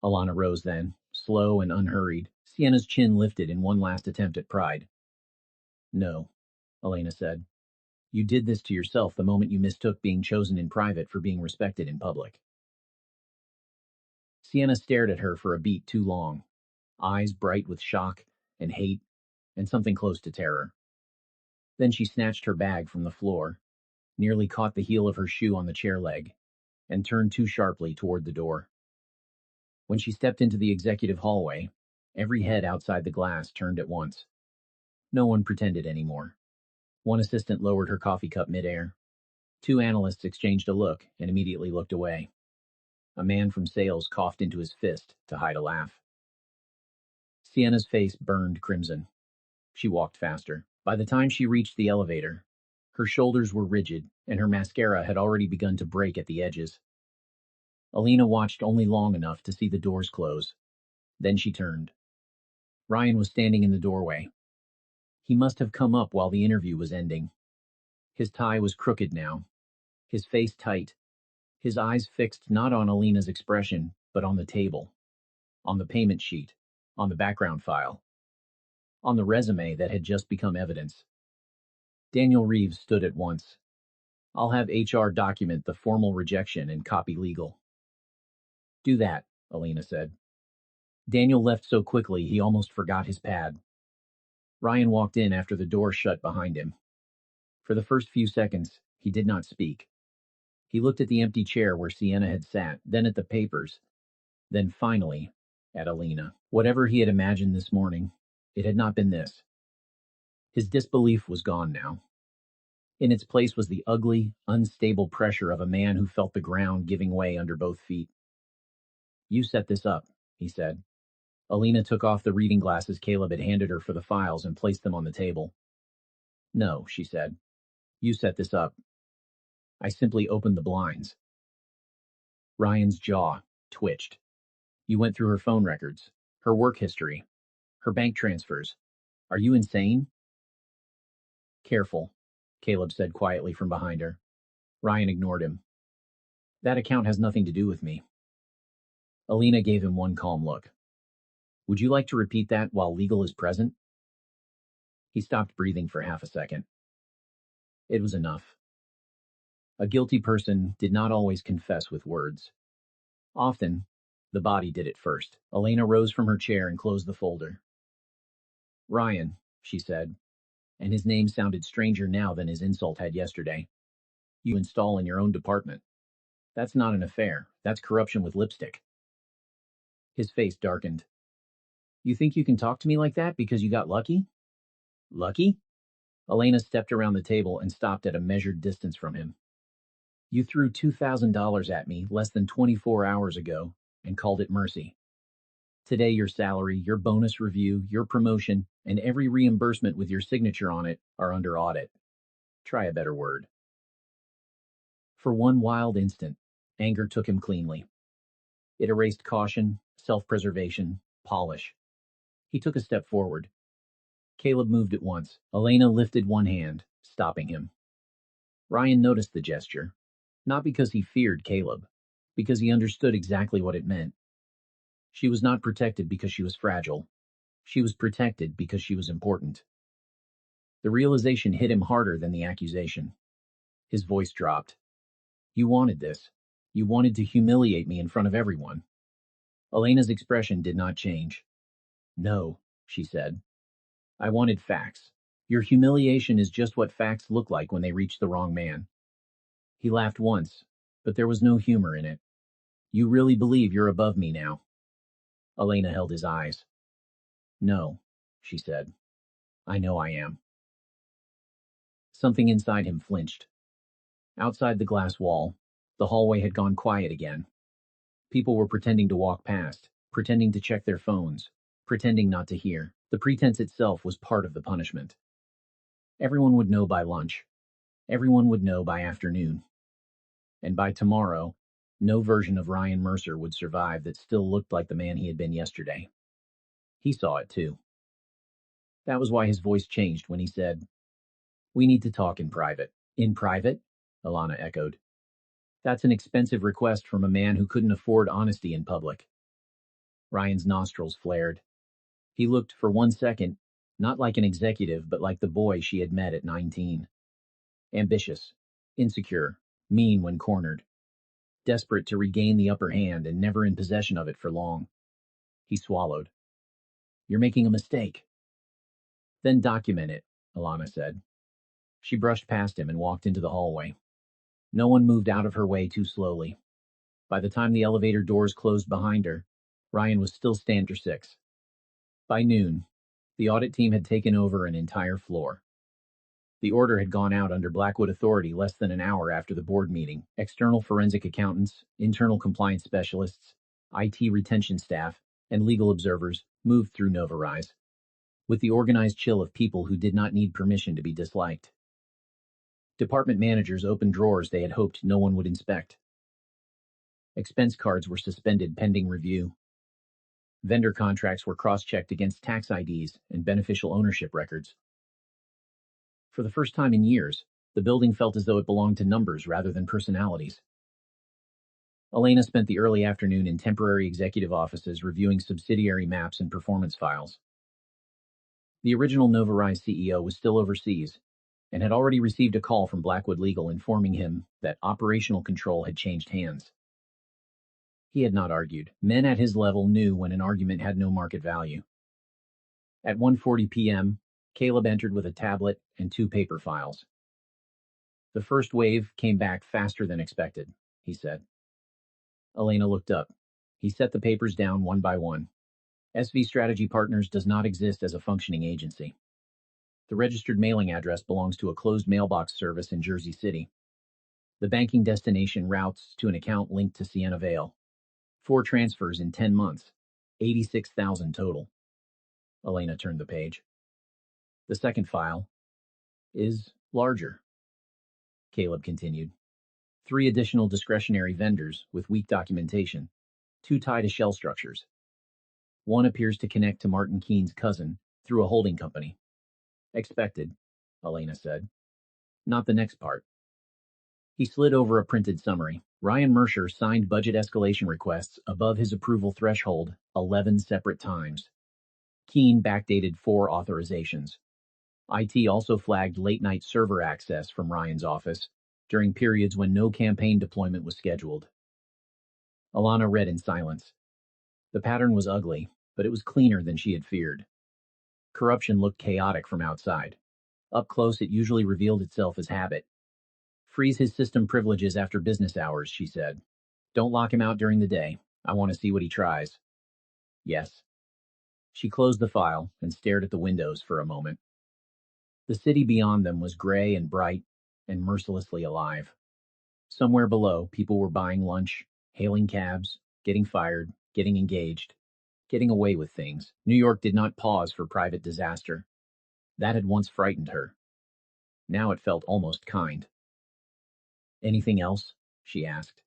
Speaker 1: Alana rose then, slow and unhurried. Sienna's chin lifted in one last attempt at pride. No, Elena said. You did this to yourself the moment you mistook being chosen in private for being respected in public. Sienna stared at her for a beat too long, eyes bright with shock and hate and something close to terror. Then she snatched her bag from the floor, nearly caught the heel of her shoe on the chair leg, and turned too sharply toward the door. When she stepped into the executive hallway, every head outside the glass turned at once. No one pretended anymore. One assistant lowered her coffee cup midair. 2 analysts exchanged a look and immediately looked away. A man from sales coughed into his fist to hide a laugh. Sienna's face burned crimson. She walked faster. By the time she reached the elevator, her shoulders were rigid and her mascara had already begun to break at the edges. Alina watched only long enough to see the doors close. Then she turned. Ryan was standing in the doorway. He must have come up while the interview was ending. His tie was crooked now, his face tight, his eyes fixed not on Alina's expression, but on the table, on the payment sheet, on the background file, on the resume that had just become evidence. Daniel Reeves stood at once. I'll have HR document the formal rejection and copy legal. Do that, Alina said. Daniel left so quickly he almost forgot his pad. Ryan walked in after the door shut behind him. For the first few seconds, he did not speak. He looked at the empty chair where Sienna had sat, then at the papers, then finally at Alina. Whatever he had imagined this morning, it had not been this. His disbelief was gone now. In its place was the ugly, unstable pressure of a man who felt the ground giving way under both feet. You set this up, he said. Alina took off the reading glasses Caleb had handed her for the files and placed them on the table. No, she said. You set this up. I simply opened the blinds. Ryan's jaw twitched. You went through her phone records, her work history, her bank transfers. Are you insane? Careful, Caleb said quietly from behind her. Ryan ignored him. That account has nothing to do with me. Alina gave him one calm look. Would you like to repeat that while legal is present? He stopped breathing for half a second. It was enough. A guilty person did not always confess with words. Often, the body did it first. Alina rose from her chair and closed the folder. Ryan, she said, and his name sounded stranger now than his insult had yesterday. You install in your own department. That's not an affair. That's corruption with lipstick. His face darkened. You think you can talk to me like that because you got lucky? Lucky? Elena stepped around the table and stopped at a measured distance from him. You threw $2,000 at me less than 24 hours ago and called it mercy. Today your salary, your bonus review, your promotion, and every reimbursement with your signature on it are under audit. Try a better word. For one wild instant, anger took him cleanly. It erased caution, self-preservation, polish. He took a step forward. Caleb moved at once. Elena lifted one hand, stopping him. Ryan noticed the gesture, not because he feared Caleb, because he understood exactly what it meant. She was not protected because she was fragile. She was protected because she was important. The realization hit him harder than the accusation. His voice dropped. You wanted this. You wanted to humiliate me in front of everyone. Elena's expression did not change. No, she said. I wanted facts. Your humiliation is just what facts look like when they reach the wrong man. He laughed once, but there was no humor in it. You really believe you're above me now? Elena held his eyes. No, she said. I know I am. Something inside him flinched. Outside the glass wall, the hallway had gone quiet again. People were pretending to walk past, pretending to check their phones, pretending not to hear. The pretense itself was part of the punishment. Everyone would know by lunch. Everyone would know by afternoon. And by tomorrow, no version of Ryan Mercer would survive that still looked like the man he had been yesterday. He saw it too. That was why his voice changed when he said, We need to talk in private. In private? Alana echoed. That's an expensive request from a man who couldn't afford honesty in public. Ryan's nostrils flared. He looked for 1 second, not like an executive, but like the boy she had met at 19. Ambitious, insecure, mean when cornered. Desperate to regain the upper hand and never in possession of it for long. He swallowed. You're making a mistake. Then document it, Alana said. She brushed past him and walked into the hallway. No one moved out of her way too slowly. By the time the elevator doors closed behind her, Ryan was still standing 6. By noon, the audit team had taken over an entire floor. The order had gone out under Blackwood authority less than an hour after the board meeting. External forensic accountants, internal compliance specialists, IT retention staff, and legal observers moved through Novarise, with the organized chill of people who did not need permission to be disliked. Department managers opened drawers they had hoped no one would inspect. Expense cards were suspended pending review. Vendor contracts were cross-checked against tax IDs and beneficial ownership records. For the first time in years, the building felt as though it belonged to numbers rather than personalities. Elena spent the early afternoon in temporary executive offices reviewing subsidiary maps and performance files. The original Novarise CEO was still overseas and had already received a call from Blackwood Legal informing him that operational control had changed hands. He had not argued. Men at his level knew when an argument had no market value. At 1:40 p.m., Caleb entered with a tablet and 2 paper files. The first wave came back faster than expected, he said. Elena looked up. He set the papers down one by one. SV Strategy Partners does not exist as a functioning agency. The registered mailing address belongs to a closed mailbox service in Jersey City. The banking destination routes to an account linked to Sienna Vale. 4 transfers in 10 months, 86,000 total. Elena turned the page. The second file is larger. Caleb continued. 3 additional discretionary vendors with weak documentation, 2 tie to shell structures. 1 appears to connect to Martin Keene's cousin through a holding company. Expected, Elena said. Not the next part. He slid over a printed summary. Ryan Mercer signed budget escalation requests above his approval threshold 11 separate times. Keene backdated 4 authorizations. IT also flagged late-night server access from Ryan's office during periods when no campaign deployment was scheduled. Alana read in silence. The pattern was ugly, but it was cleaner than she had feared. Corruption looked chaotic from outside. Up close, it usually revealed itself as habit. Freeze his system privileges after business hours, she said. Don't lock him out during the day. I want to see what he tries. Yes. She closed the file and stared at the windows for a moment. The city beyond them was gray and bright and mercilessly alive. Somewhere below, people were buying lunch, hailing cabs, getting fired, getting engaged, getting away with things. New York did not pause for private disaster. That had once frightened her. Now it felt almost kind. Anything else? She asked.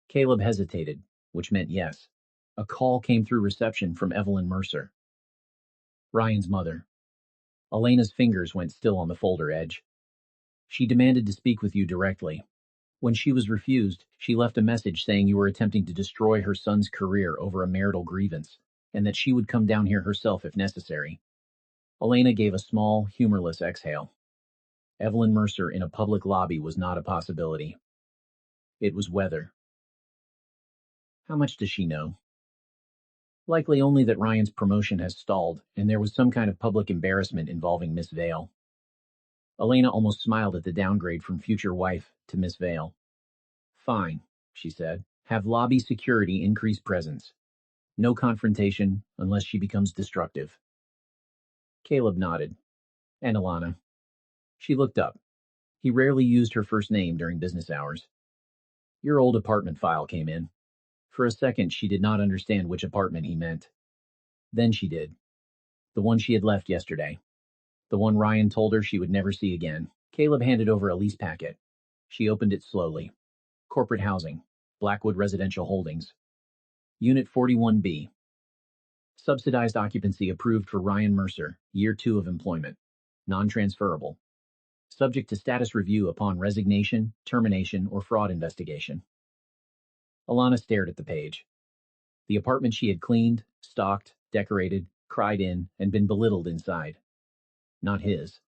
Speaker 1: Caleb hesitated, which meant yes. A call came through reception from Evelyn Mercer. Ryan's mother. Elena's fingers went still on the folder edge. She demanded to speak with you directly. When she was refused, she left a message saying you were attempting to destroy her son's career over a marital grievance, and that she would come down here herself if necessary. Elena gave a small, humorless exhale. Evelyn Mercer in a public lobby was not a possibility. It was weather. How much does she know? Likely only that Ryan's promotion has stalled, and there was some kind of public embarrassment involving Miss Vale. Elena almost smiled at the downgrade from future wife to Miss Vale. Fine, she said. Have lobby security increase presence. No confrontation unless she becomes destructive. Caleb nodded. And Alana. She looked up. He rarely used her first name during business hours. Your old apartment file came in. For a second, she did not understand which apartment he meant. Then she did. The one she had left yesterday. The one Ryan told her she would never see again. Caleb handed over a lease packet. She opened it slowly. Corporate housing. Blackwood Residential Holdings. Unit 41B. Subsidized occupancy approved for Ryan Mercer, year 2 of employment. Non-transferable. Subject to status review upon resignation, termination, or fraud investigation. Alana stared at the page. The apartment she had cleaned, stocked, decorated, cried in, and been belittled inside. Not his.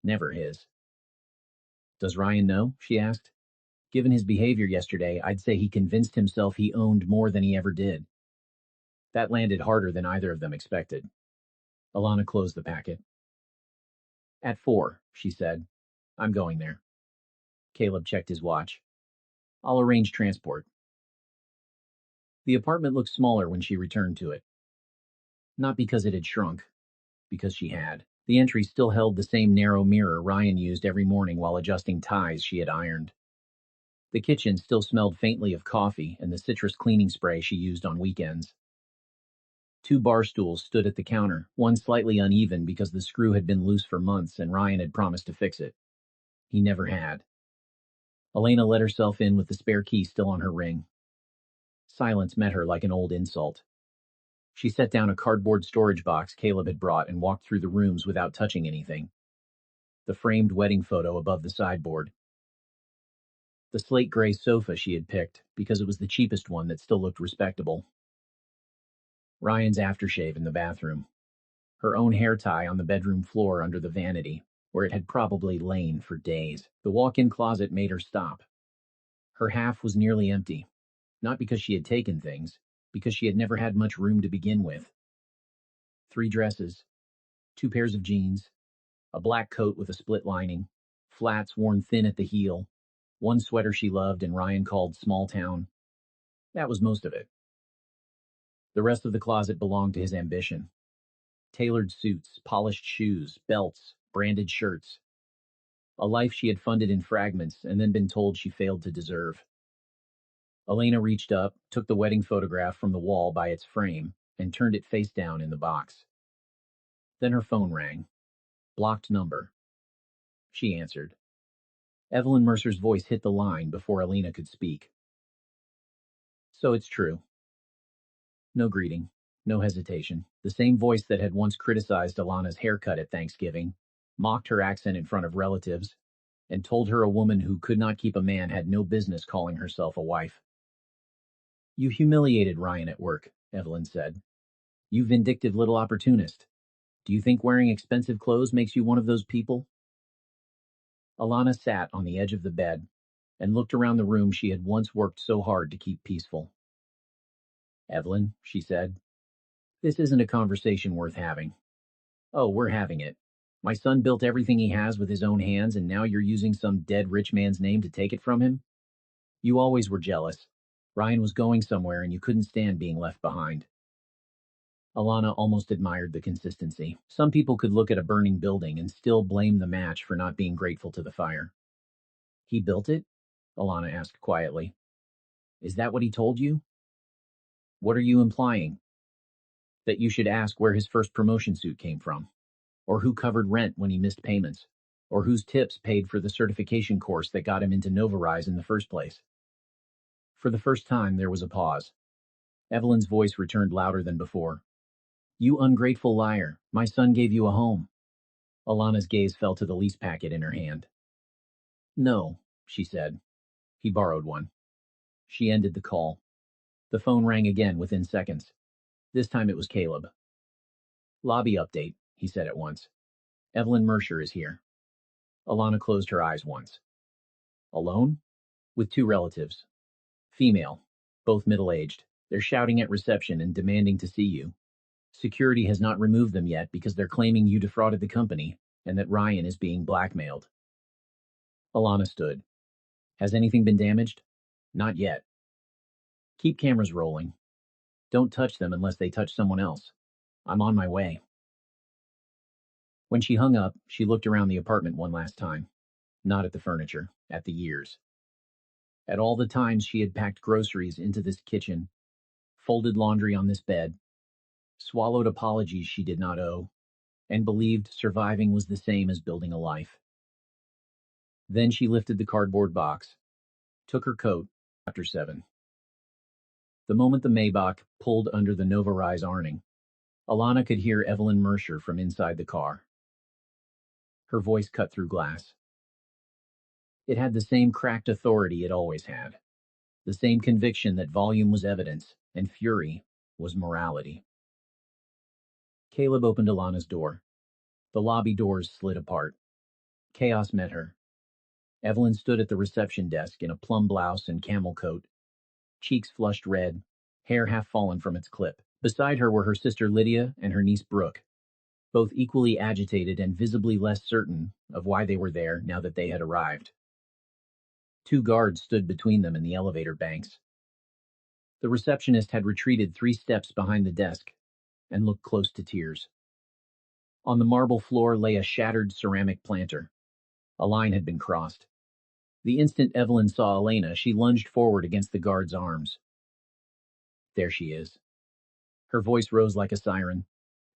Speaker 1: Never his. Does Ryan know? She asked. Given his behavior yesterday, I'd say he convinced himself he owned more than he ever did. That landed harder than either of them expected. Alana closed the packet. At 4, she said. I'm going there. Caleb checked his watch. I'll arrange transport. The apartment looked smaller when she returned to it. Not because it had shrunk, because she had. The entry still held the same narrow mirror Ryan used every morning while adjusting ties she had ironed. The kitchen still smelled faintly of coffee and the citrus cleaning spray she used on weekends. 2 bar stools stood at the counter, one slightly uneven because the screw had been loose for months and Ryan had promised to fix it. He never had. Elena let herself in with the spare key still on her ring. Silence met her like an old insult. She set down a cardboard storage box Caleb had brought and walked through the rooms without touching anything. The framed wedding photo above the sideboard. The slate gray sofa she had picked because it was the cheapest one that still looked respectable. Ryan's aftershave in the bathroom. Her own hair tie on the bedroom floor under the vanity, where it had probably lain for days. The walk-in closet made her stop. Her half was nearly empty, not because she had taken things, because she had never had much room to begin with. 3 dresses, 2 pairs of jeans, a black coat with a split lining, flats worn thin at the heel, 1 sweater she loved and Ryan called small town. That was most of it. The rest of the closet belonged to his ambition. Tailored suits, polished shoes, belts, branded shirts. A life she had funded in fragments and then been told she failed to deserve. Elena reached up, took the wedding photograph from the wall by its frame, and turned it face down in the box. Then her phone rang. Blocked number. She answered. Evelyn Mercer's voice hit the line before Elena could speak. So it's true. No greeting, no hesitation. The same voice that had once criticized Alana's haircut at Thanksgiving, mocked her accent in front of relatives, and told her a woman who could not keep a man had no business calling herself a wife. You humiliated Ryan at work, Evelyn said. You vindictive little opportunist. Do you think wearing expensive clothes makes you one of those people? Alana sat on the edge of the bed and looked around the room she had once worked so hard to keep peaceful. Evelyn, she said, this isn't a conversation worth having. Oh, we're having it. My son built everything he has with his own hands, and now you're using some dead rich man's name to take it from him? You always were jealous. Ryan was going somewhere and you couldn't stand being left behind. Alana almost admired the consistency. Some people could look at a burning building and still blame the match for not being grateful to the fire. He built it? Alana asked quietly. Is that what he told you? What are you implying? That you should ask where his first promotion suit came from, or who covered rent when he missed payments, or whose tips paid for the certification course that got him into Novarise in the first place. For the first time, there was a pause. Evelyn's voice returned louder than before. You ungrateful liar, my son gave you a home. Alana's gaze fell to the lease packet in her hand. No, she said. He borrowed one. She ended the call. The phone rang again within seconds. This time it was Caleb. Lobby update, he said at once. Evelyn Mercer is here. Alana closed her eyes once. Alone? With 2 relatives. Female, both middle-aged. They're shouting at reception and demanding to see you. Security has not removed them yet because they're claiming you defrauded the company and that Ryan is being blackmailed. Alana stood. Has anything been damaged? Not yet. Keep cameras rolling. Don't touch them unless they touch someone else. I'm on my way. When she hung up, she looked around the apartment one last time. Not at the furniture, at the years. At all the times she had packed groceries into this kitchen, folded laundry on this bed, swallowed apologies she did not owe, and believed surviving was the same as building a life. Then she lifted the cardboard box, took her coat, after 7. The moment the Maybach pulled under the Novarise awning, Alana could hear Evelyn Mercer from inside the car. Her voice cut through glass. It had the same cracked authority it always had, the same conviction that volume was evidence and fury was morality. Caleb opened Alana's door. The lobby doors slid apart. Chaos met her. Evelyn stood at the reception desk in a plum blouse and camel coat, cheeks flushed red, hair half fallen from its clip. Beside her were her sister Lydia and her niece Brooke, both equally agitated and visibly less certain of why they were there now that they had arrived. 2 guards stood between them and the elevator banks. The receptionist had retreated 3 steps behind the desk and looked close to tears. On the marble floor lay a shattered ceramic planter. A line had been crossed. The instant Evelyn saw Elena, she lunged forward against the guard's arms. There she is. Her voice rose like a siren.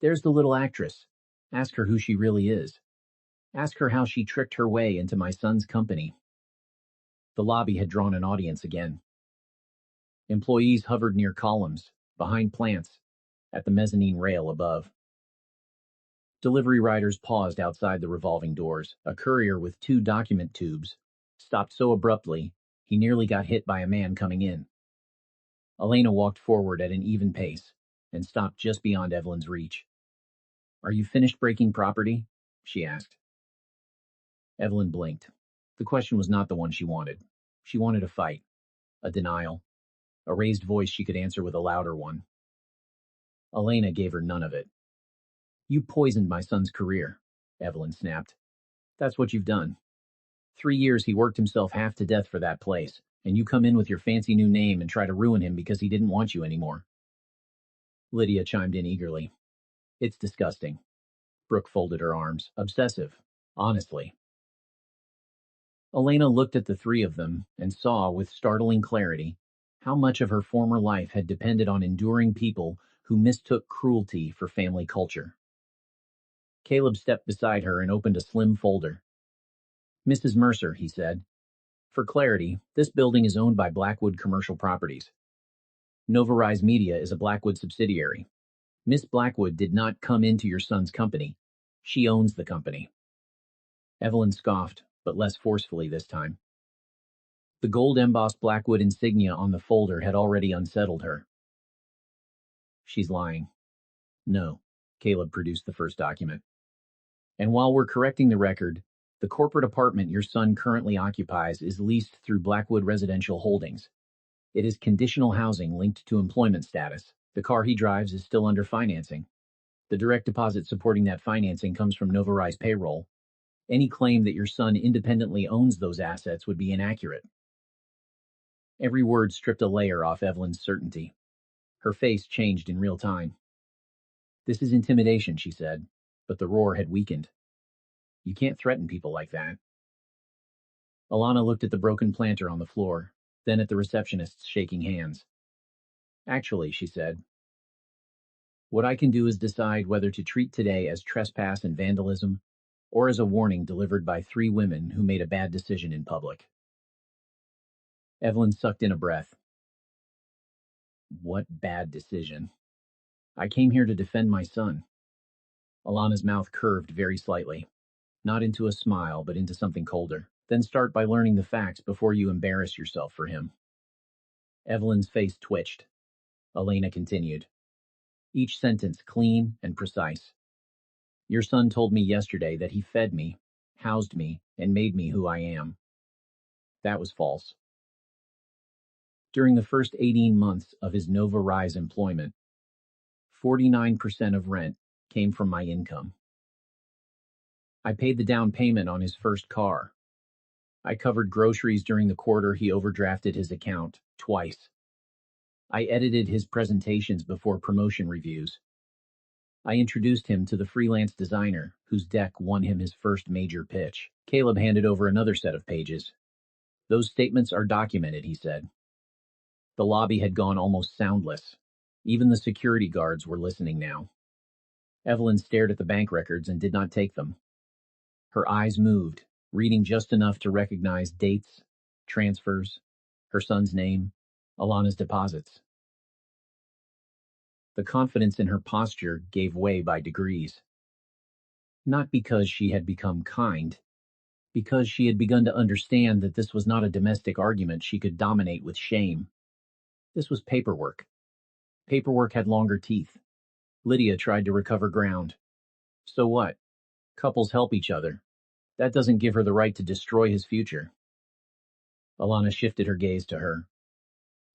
Speaker 1: There's the little actress. Ask her who she really is. Ask her how she tricked her way into my son's company. The lobby had drawn an audience again. Employees hovered near columns, behind plants, at the mezzanine rail above. Delivery riders paused outside the revolving doors. A courier with 2 document tubes stopped so abruptly he nearly got hit by a man coming in. Elena walked forward at an even pace and stopped just beyond Evelyn's reach. "Are you finished breaking property?" she asked. Evelyn blinked. The question was not the one she wanted. She wanted a fight, a denial, a raised voice she could answer with a louder one. Elena gave her none of it. "You poisoned my son's career," Evelyn snapped. "That's what you've done. 3 years he worked himself half to death for that place, and you come in with your fancy new name and try to ruin him because he didn't want you anymore." Lydia chimed in eagerly. "It's disgusting." Brooke folded her arms. "Obsessive. Honestly." Elena looked at the 3 of them and saw, with startling clarity, how much of her former life had depended on enduring people who mistook cruelty for family culture. Caleb stepped beside her and opened a slim folder. "Mrs. Mercer," he said, "for clarity, this building is owned by Blackwood Commercial Properties. Nova Rise Media is a Blackwood subsidiary. Miss Blackwood did not come into your son's company. She owns the company." Evelyn scoffed, but less forcefully this time. The gold-embossed Blackwood insignia on the folder had already unsettled her. "She's lying." "No." Caleb produced the first document. "And while we're correcting the record, the corporate apartment your son currently occupies is leased through Blackwood Residential Holdings. It is conditional housing linked to employment status. The car he drives is still under financing. The direct deposit supporting that financing comes from Nova Rise payroll. Any claim that your son independently owns those assets would be inaccurate." Every word stripped a layer off Evelyn's certainty. Her face changed in real time. "This is intimidation," she said, but the roar had weakened. "You can't threaten people like that." Alana looked at the broken planter on the floor, then at the receptionists shaking hands. "Actually," she said, "what I can do is decide whether to treat today as trespass and vandalism, or as a warning delivered by 3 women who made a bad decision in public." Evelyn sucked in a breath. "What bad decision? I came here to defend my son." Alana's mouth curved very slightly, not into a smile, but into something colder. "Then start by learning the facts before you embarrass yourself for him." Evelyn's face twitched. Elena continued, each sentence clean and precise. "Your son told me yesterday that he fed me, housed me, and made me who I am. That was false. During the first 18 months of his Nova Rise employment, 49% of rent came from my income. I paid the down payment on his first car. I covered groceries during the quarter he overdrafted his account, twice. I edited his presentations before promotion reviews. I introduced him to the freelance designer whose deck won him his first major pitch." Caleb handed over another set of pages. "Those statements are documented," he said. The lobby had gone almost soundless. Even the security guards were listening now. Evelyn stared at the bank records and did not take them. Her eyes moved, reading just enough to recognize dates, transfers, her son's name, Alana's deposits. The confidence in her posture gave way by degrees. Not because she had become kind, because she had begun to understand that this was not a domestic argument she could dominate with shame. This was paperwork. Paperwork had longer teeth. Lydia tried to recover ground. So what? Couples help each other. That doesn't give her the right to destroy his future. Alana shifted her gaze to her.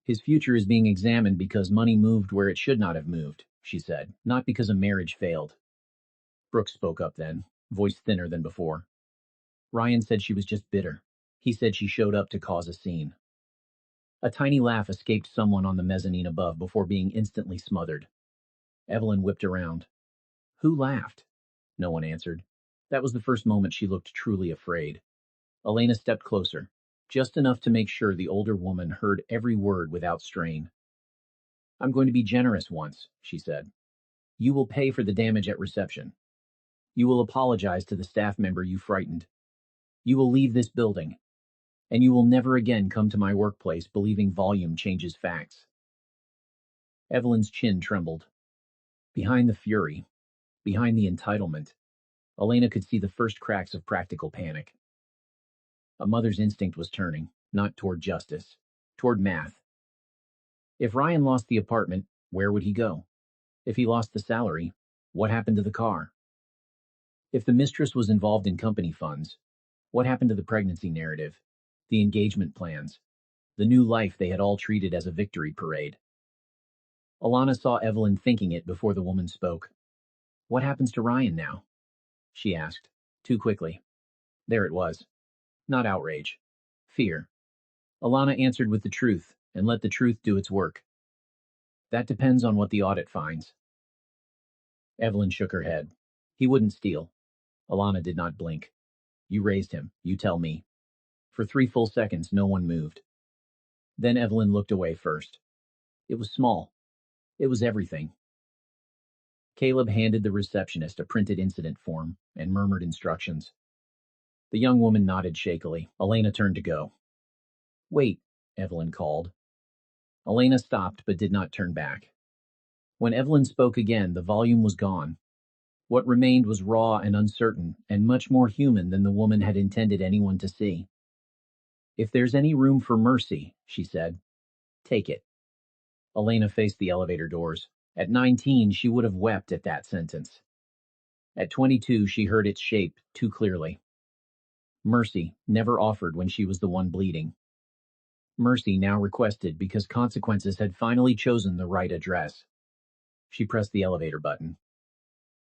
Speaker 1: "His future is being examined because money moved where it should not have moved," she said, "not because a marriage failed." Brooke spoke up then, voice thinner than before. "Ryan said she was just bitter. He said she showed up to cause a scene." A tiny laugh escaped someone on the mezzanine above before being instantly smothered. Evelyn whipped around. Who laughed? No one answered. That was the first moment she looked truly afraid. Elena stepped closer, just enough to make sure the older woman heard every word without strain. "I'm going to be generous once," she said. "You will pay for the damage at reception. You will apologize to the staff member you frightened. You will leave this building. And you will never again come to my workplace believing volume changes facts. Evelyn's chin trembled. Behind the fury, behind the entitlement, Elena could see the first cracks of practical panic. A mother's instinct was turning, not toward justice, toward math. If Ryan lost the apartment, where would he go? If he lost the salary, what happened to the car? If the mistress was involved in company funds, what happened to the pregnancy narrative, the engagement plans, the new life they had all treated as a victory parade? Alana saw Evelyn thinking it before the woman spoke. What happens to Ryan now? She asked, too quickly. There it was. Not outrage. Fear. Alana answered with the truth, and let the truth do its work. That depends on what the audit finds. Evelyn shook her head. He wouldn't steal. Alana did not blink. You raised him, you tell me. For 3 full seconds, no one moved. Then Evelyn looked away first. It was small. It was everything. Caleb handed the receptionist a printed incident form and murmured instructions. The young woman nodded shakily. Elena turned to go. Wait, Evelyn called. Elena stopped but did not turn back. When Evelyn spoke again, the volume was gone. What remained was raw and uncertain, and much more human than the woman had intended anyone to see. If there's any room for mercy, she said, take it. Elena faced the elevator doors. At 19, she would have wept at that sentence. At 22, she heard its shape too clearly. Mercy, never offered when she was the one bleeding. Mercy now requested because consequences had finally chosen the right address. She pressed the elevator button.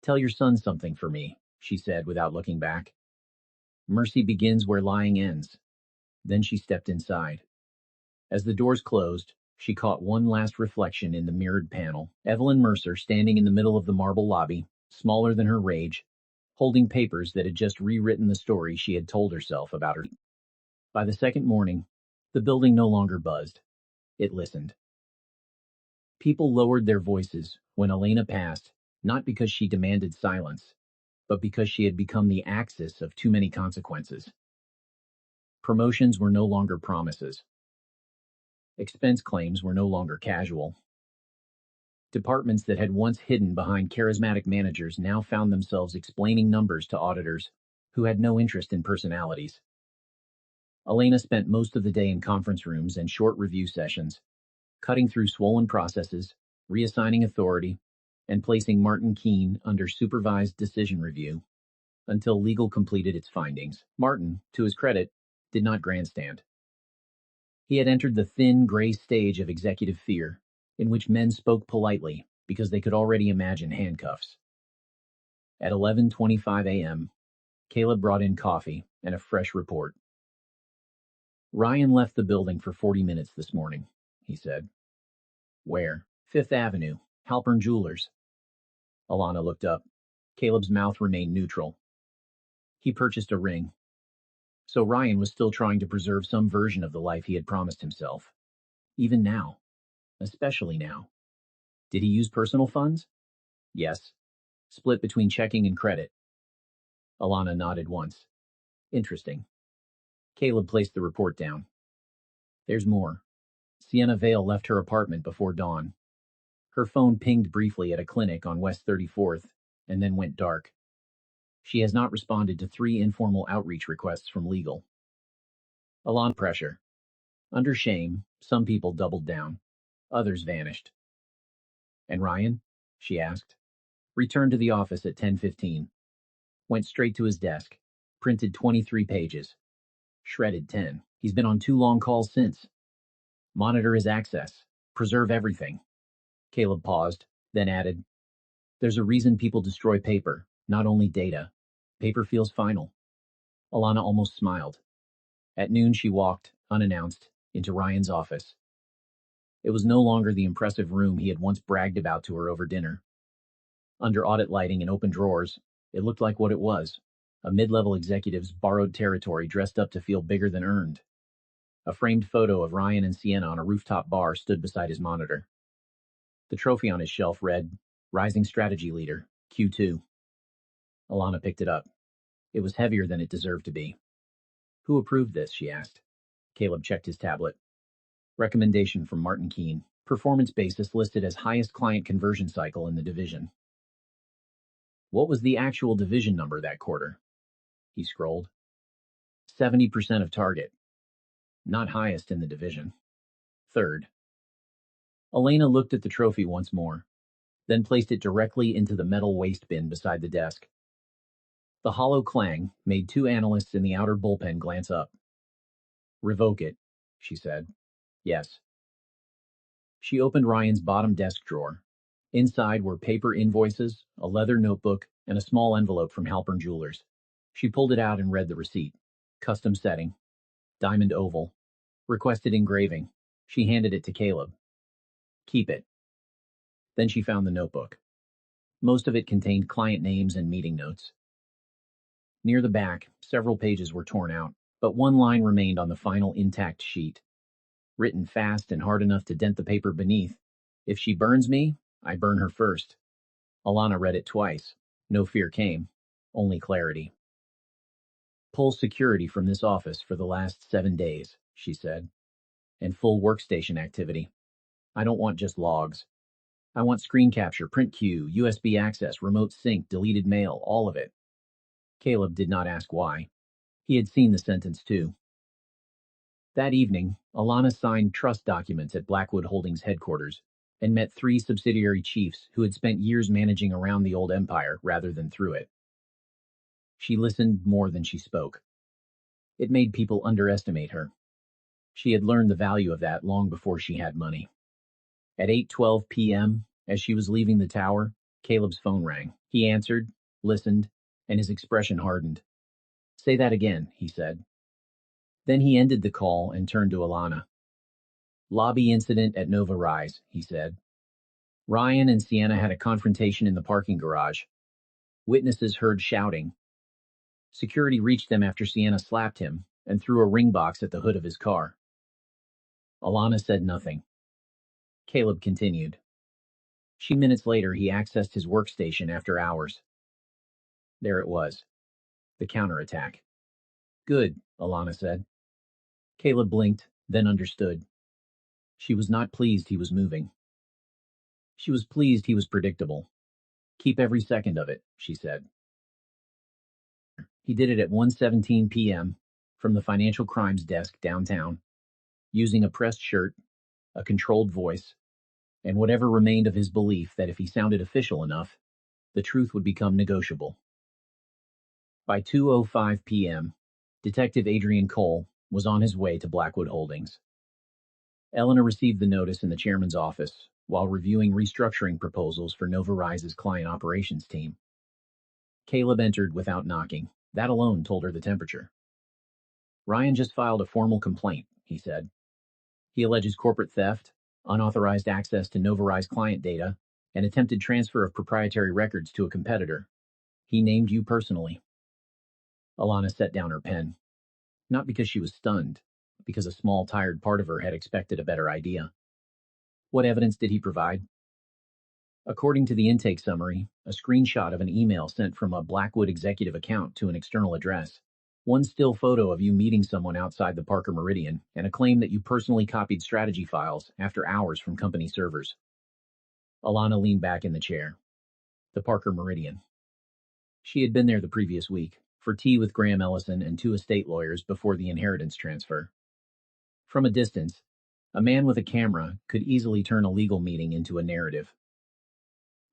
Speaker 1: Tell your son something for me, she said without looking back. Mercy begins where lying ends. Then she stepped inside. As the doors closed, she caught one last reflection in the mirrored panel. Evelyn Mercer standing in the middle of the marble lobby, smaller than her rage, holding papers that had just rewritten the story she had told herself about her. By the second morning, the building no longer buzzed. It listened. People lowered their voices when Elena passed, not because she demanded silence, but because she had become the axis of too many consequences. Promotions were no longer promises. Expense claims were no longer casual. Departments that had once hidden behind charismatic managers now found themselves explaining numbers to auditors who had no interest in personalities. Elena spent most of the day in conference rooms and short review sessions, cutting through swollen processes, reassigning authority, and placing Martin Keene under supervised decision review until legal completed its findings. Martin, to his credit, did not grandstand. He had entered the thin, gray stage of executive fear, in which men spoke politely because they could already imagine handcuffs. At 11:25 a.m., Caleb brought in coffee and a fresh report. Ryan left the building for 40 minutes this morning, he said. Where? Fifth Avenue, Halpern Jewelers. Alana looked up. Caleb's mouth remained neutral. He purchased a ring. So Ryan was still trying to preserve some version of the life he had promised himself. Even now. Especially now. Did he use personal funds? Yes. Split between checking and credit. Alana nodded once. Interesting. Caleb placed the report down. There's more. Sienna Vale left her apartment before dawn. Her phone pinged briefly at a clinic on West 34th, and then went dark. She has not responded to 3 informal outreach requests from legal. Alana pressure. Under shame, some people doubled down. Others vanished. And Ryan? She asked. Returned to the office at 10:15. Went straight to his desk. Printed 23 pages. Shredded 10. He's been on 2 long calls since. Monitor his access. Preserve everything. Caleb paused, then added, There's a reason people destroy paper, not only data. Paper feels final. Alana almost smiled. At noon she walked, unannounced, into Ryan's office. It was no longer the impressive room he had once bragged about to her over dinner. Under audit lighting and open drawers, it looked like what it was, a mid-level executive's borrowed territory dressed up to feel bigger than earned. A framed photo of Ryan and Sienna on a rooftop bar stood beside his monitor. The trophy on his shelf read, Rising Strategy Leader, Q2. Alana picked it up. It was heavier than it deserved to be. Who approved this, she asked. Caleb checked his tablet. Recommendation from Martin Keene. Performance basis listed as highest client conversion cycle in the division. What was the actual division number that quarter? He scrolled. 70% of target. Not highest in the division. Third. Elena looked at the trophy once more, then placed it directly into the metal waste bin beside the desk. The hollow clang made two analysts in the outer bullpen glance up. Revoke it, she said. Yes. She opened Ryan's bottom desk drawer. Inside were paper invoices, a leather notebook, and a small envelope from Halpern Jewelers. She pulled it out and read the receipt. Custom setting. Diamond oval. Requested engraving. She handed it to Caleb. Keep it. Then she found the notebook. Most of it contained client names and meeting notes. Near the back, several pages were torn out, but one line remained on the final intact sheet. Written fast and hard enough to dent the paper beneath. If she burns me, I burn her first. Alana read it twice. No fear came, only clarity. Pull security from this office for the last 7 days, she said, and full workstation activity. I don't want just logs. I want screen capture, print queue, USB access, remote sync, deleted mail, all of it. Caleb did not ask why. He had seen the sentence too. That evening, Alana signed trust documents at Blackwood Holdings headquarters and met 3 subsidiary chiefs who had spent years managing around the old empire rather than through it. She listened more than she spoke. It made people underestimate her. She had learned the value of that long before she had money. At 8:12 p.m., as she was leaving the tower, Caleb's phone rang. He answered, listened, and his expression hardened. Say that again, he said. Then he ended the call and turned to Alana. Lobby incident at Nova Rise, he said. Ryan and Sienna had a confrontation in the parking garage. Witnesses heard shouting. Security reached them after Sienna slapped him and threw a ring box at the hood of his car. Alana said nothing. Caleb continued. Minutes later, he accessed his workstation after hours. There it was. The counterattack. Good, Alana said. Caleb blinked, then understood. She was not pleased he was moving. She was pleased he was predictable. Keep every second of it, she said. He did it at 1:17 p.m. from the financial crimes desk downtown, using a pressed shirt, a controlled voice, and whatever remained of his belief that if he sounded official enough, the truth would become negotiable. By 2:05 p.m., Detective Adrian Cole was on his way to Blackwood Holdings. Eleanor received the notice in the chairman's office while reviewing restructuring proposals for Nova Rise's client operations team. Caleb entered without knocking. That alone told her the temperature. Ryan just filed a formal complaint, he said. He alleges corporate theft, unauthorized access to Nova Rise client data, and attempted transfer of proprietary records to a competitor. He named you personally. Alana set down her pen. Not because she was stunned, but because a small, tired part of her had expected a better idea. What evidence did he provide? According to the intake summary, a screenshot of an email sent from a Blackwood executive account to an external address, one still photo of you meeting someone outside the Parker Meridian, and a claim that you personally copied strategy files after hours from company servers. Alana leaned back in the chair. The Parker Meridian. She had been there the previous week, for tea with Graham Ellison and 2 estate lawyers before the inheritance transfer. From a distance, a man with a camera could easily turn a legal meeting into a narrative.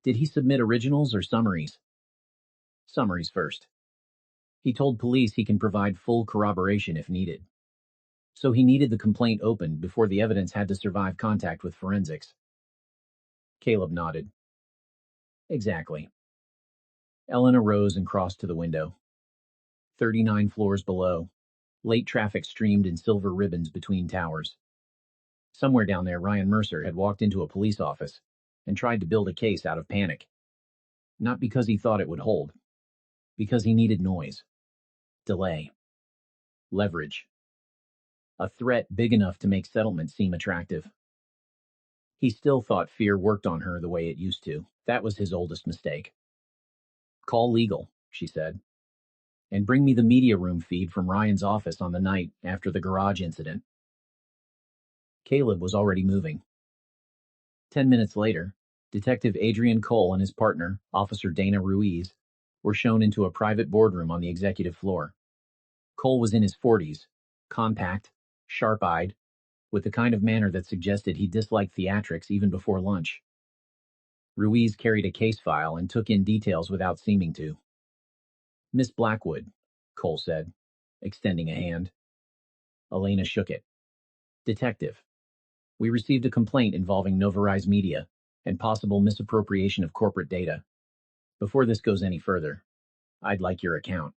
Speaker 1: Did he submit originals or summaries? Summaries first. He told police he can provide full corroboration if needed. So he needed the complaint opened before the evidence had to survive contact with forensics. Caleb nodded. Exactly. Eleanor rose and crossed to the window. 39 floors below, late traffic streamed in silver ribbons between towers. Somewhere down there, Ryan Mercer had walked into a police office and tried to build a case out of panic. Not because he thought it would hold, because he needed noise, delay, leverage, a threat big enough to make settlement seem attractive. He still thought fear worked on her the way it used to. That was his oldest mistake. Call legal, she said, and bring me the media room feed from Ryan's office on the night after the garage incident. Caleb was already moving. 10 minutes later, Detective Adrian Cole and his partner, Officer Dana Ruiz, were shown into a private boardroom on the executive floor. Cole was in his 40s, compact, sharp-eyed, with the kind of manner that suggested he disliked theatrics even before lunch. Ruiz carried a case file and took in details without seeming to. "Miss Blackwood," Cole said, extending a hand. Elena shook it. "Detective, we received a complaint involving Novarize Media and possible misappropriation of corporate data. Before this goes any further, I'd like your account."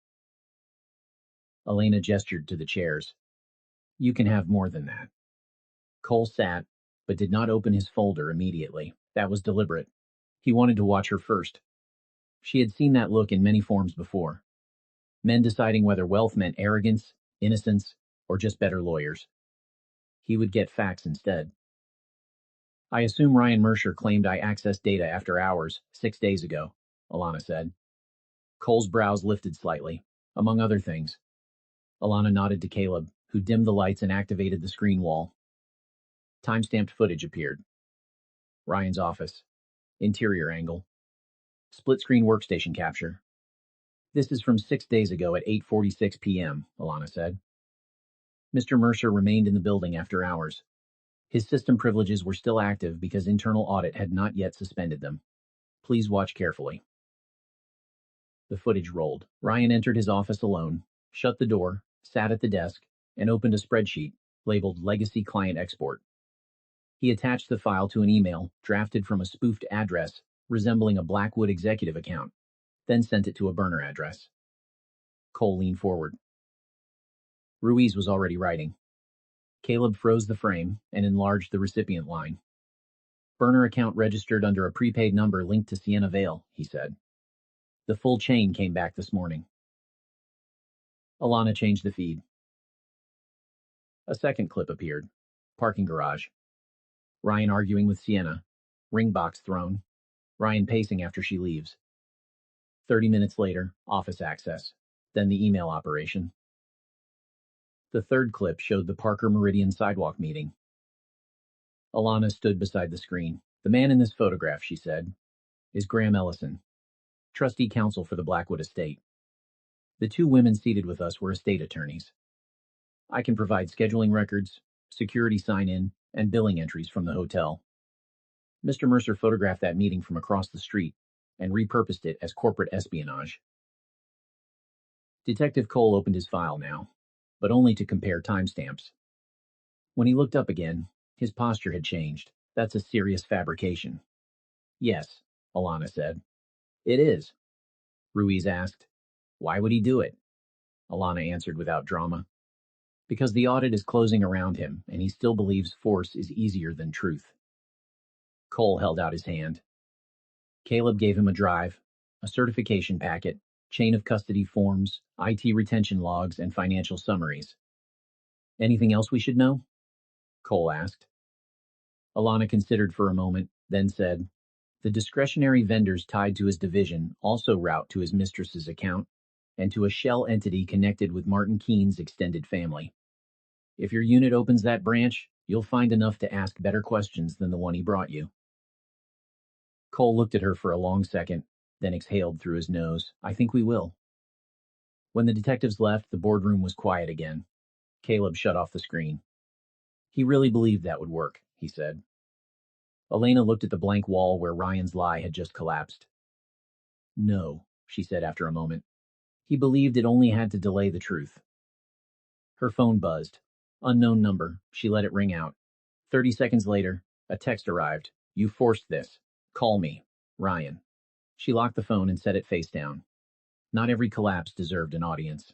Speaker 1: Elena gestured to the chairs. "You can have more than that." Cole sat, but did not open his folder immediately. That was deliberate. He wanted to watch her first. She had seen that look in many forms before. Men deciding whether wealth meant arrogance, innocence, or just better lawyers. He would get facts instead. "I assume Ryan Mercer claimed I accessed data after hours, 6 days ago," Alana said. Cole's brows lifted slightly, among other things. Alana nodded to Caleb, who dimmed the lights and activated the screen wall. Time-stamped footage appeared. Ryan's office. Interior angle. Split-screen workstation capture. "This is from 6 days ago at 8:46 p.m., Alana said. Mr. Mercer remained in the building after hours. His system privileges were still active because internal audit had not yet suspended them. Please watch carefully." The footage rolled. Ryan entered his office alone, shut the door, sat at the desk, and opened a spreadsheet labeled Legacy Client Export. He attached the file to an email drafted from a spoofed address resembling a Blackwood executive account, then sent it to a burner address. Cole leaned forward. Ruiz was already writing. Caleb froze the frame and enlarged the recipient line. "Burner account registered under a prepaid number linked to Sienna Vale," he said. "The full chain came back this morning." Alana changed the feed. A second clip appeared. Parking garage. Ryan arguing with Sienna. Ring box thrown. Ryan pacing after she leaves. 30 minutes later, office access. Then the email operation. The third clip showed the Parker Meridian sidewalk meeting. Alana stood beside the screen. "The man in this photograph," she said, "is Graham Ellison, trustee counsel for the Blackwood estate. The two women seated with us were estate attorneys. I can provide scheduling records, security sign-in, and billing entries from the hotel. Mr. Mercer photographed that meeting from across the street and repurposed it as corporate espionage." Detective Cole opened his file now, but only to compare timestamps. When he looked up again, his posture had changed. "That's a serious fabrication." "Yes," Alana said. "It is." Ruiz asked. "Why would he do it?" Alana answered without drama. "Because the audit is closing around him, and he still believes force is easier than truth." Cole held out his hand. Caleb gave him a drive, a certification packet, chain of custody forms, IT retention logs, and financial summaries. "Anything else we should know?" Cole asked. Alana considered for a moment, then said, "The discretionary vendors tied to his division also route to his mistress's account and to a shell entity connected with Martin Keene's extended family. If your unit opens that branch, you'll find enough to ask better questions than the one he brought you." Cole looked at her for a long second, then exhaled through his nose. "I think we will." When the detectives left, the boardroom was quiet again. Caleb shut off the screen. "He really believed that would work," he said. Elena looked at the blank wall where Ryan's lie had just collapsed. "No," she said after a moment. "He believed it only had to delay the truth." Her phone buzzed. Unknown number. She let it ring out. 30 seconds later, a text arrived. "You forced this. Call me. Ryan." She locked the phone and set it face down. Not every collapse deserved an audience.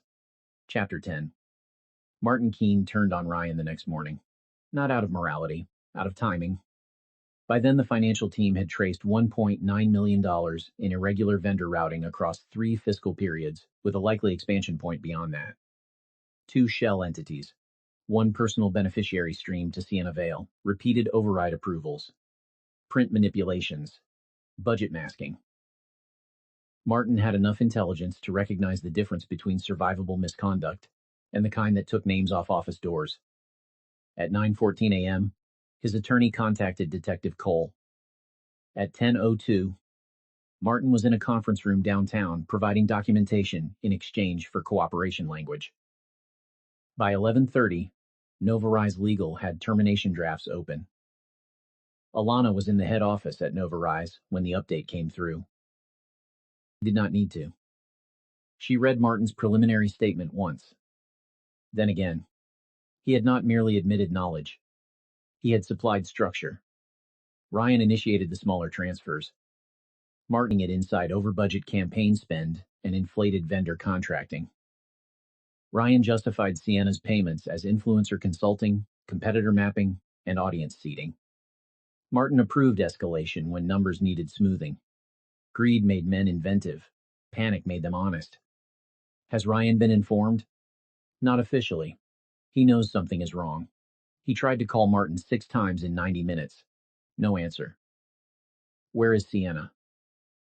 Speaker 1: Chapter 10. Martin Keene turned on Ryan the next morning. Not out of morality, out of timing. By then, the financial team had traced $1.9 million in irregular vendor routing across 3 fiscal periods, with a likely expansion point beyond that. 2 shell entities. 1 personal beneficiary stream to Sienna Vale. Repeated override approvals. Print manipulations. Budget masking. Martin had enough intelligence to recognize the difference between survivable misconduct and the kind that took names off office doors. At 9:14 a.m., His attorney contacted Detective Cole. At 10:02, Martin was in a conference room downtown providing documentation in exchange for cooperation language. By 11:30, Novarise Legal had termination drafts open. Alana was in the head office at Novarise when the update came through. Did not need to. She read Martin's preliminary statement once. Then again, he had not merely admitted knowledge. He had supplied structure. Ryan initiated the smaller transfers, Martin it inside over-budget campaign spend and inflated vendor contracting. Ryan justified Sienna's payments as influencer consulting, competitor mapping, and audience seeding. Martin approved escalation when numbers needed smoothing. Greed made men inventive. Panic made them honest. Has Ryan been informed? Not officially. He knows something is wrong. He tried to call Martin 6 times in 90 minutes. No answer. Where is Sienna?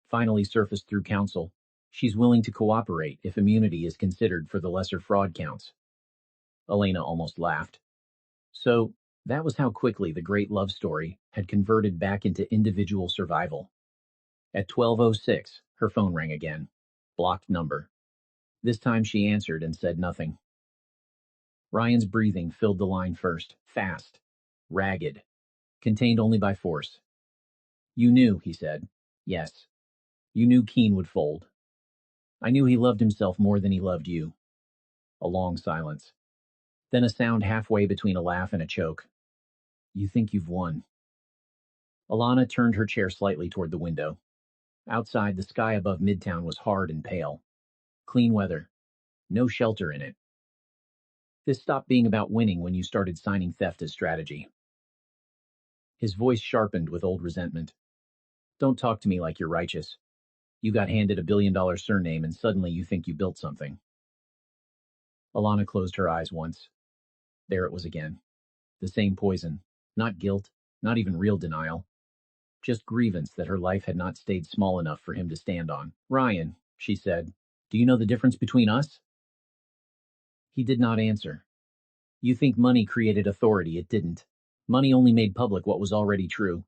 Speaker 1: Finally surfaced through counsel. She's willing to cooperate if immunity is considered for the lesser fraud counts. Elena almost laughed. So, that was how quickly the great love story had converted back into individual survival. At 12:06, her phone rang again. Blocked number. This time she answered and said nothing. Ryan's breathing filled the line first, fast, ragged, contained only by force. You knew, he said. Yes. You knew Keene would fold. I knew he loved himself more than he loved you. A long silence. Then a sound halfway between a laugh and a choke. You think you've won. Alana turned her chair slightly toward the window. Outside, the sky above Midtown was hard and pale. Clean weather. No shelter in it. This stopped being about winning when you started signing theft as strategy. His voice sharpened with old resentment. Don't talk to me like you're righteous. You got handed $1 billion surname and suddenly you think you built something. Alana closed her eyes once. There it was again. The same poison. Not guilt, not even real denial. Just grievance that her life had not stayed small enough for him to stand on. Ryan, she said, do you know the difference between us? He did not answer. You think money created authority, it didn't. Money only made public what was already true.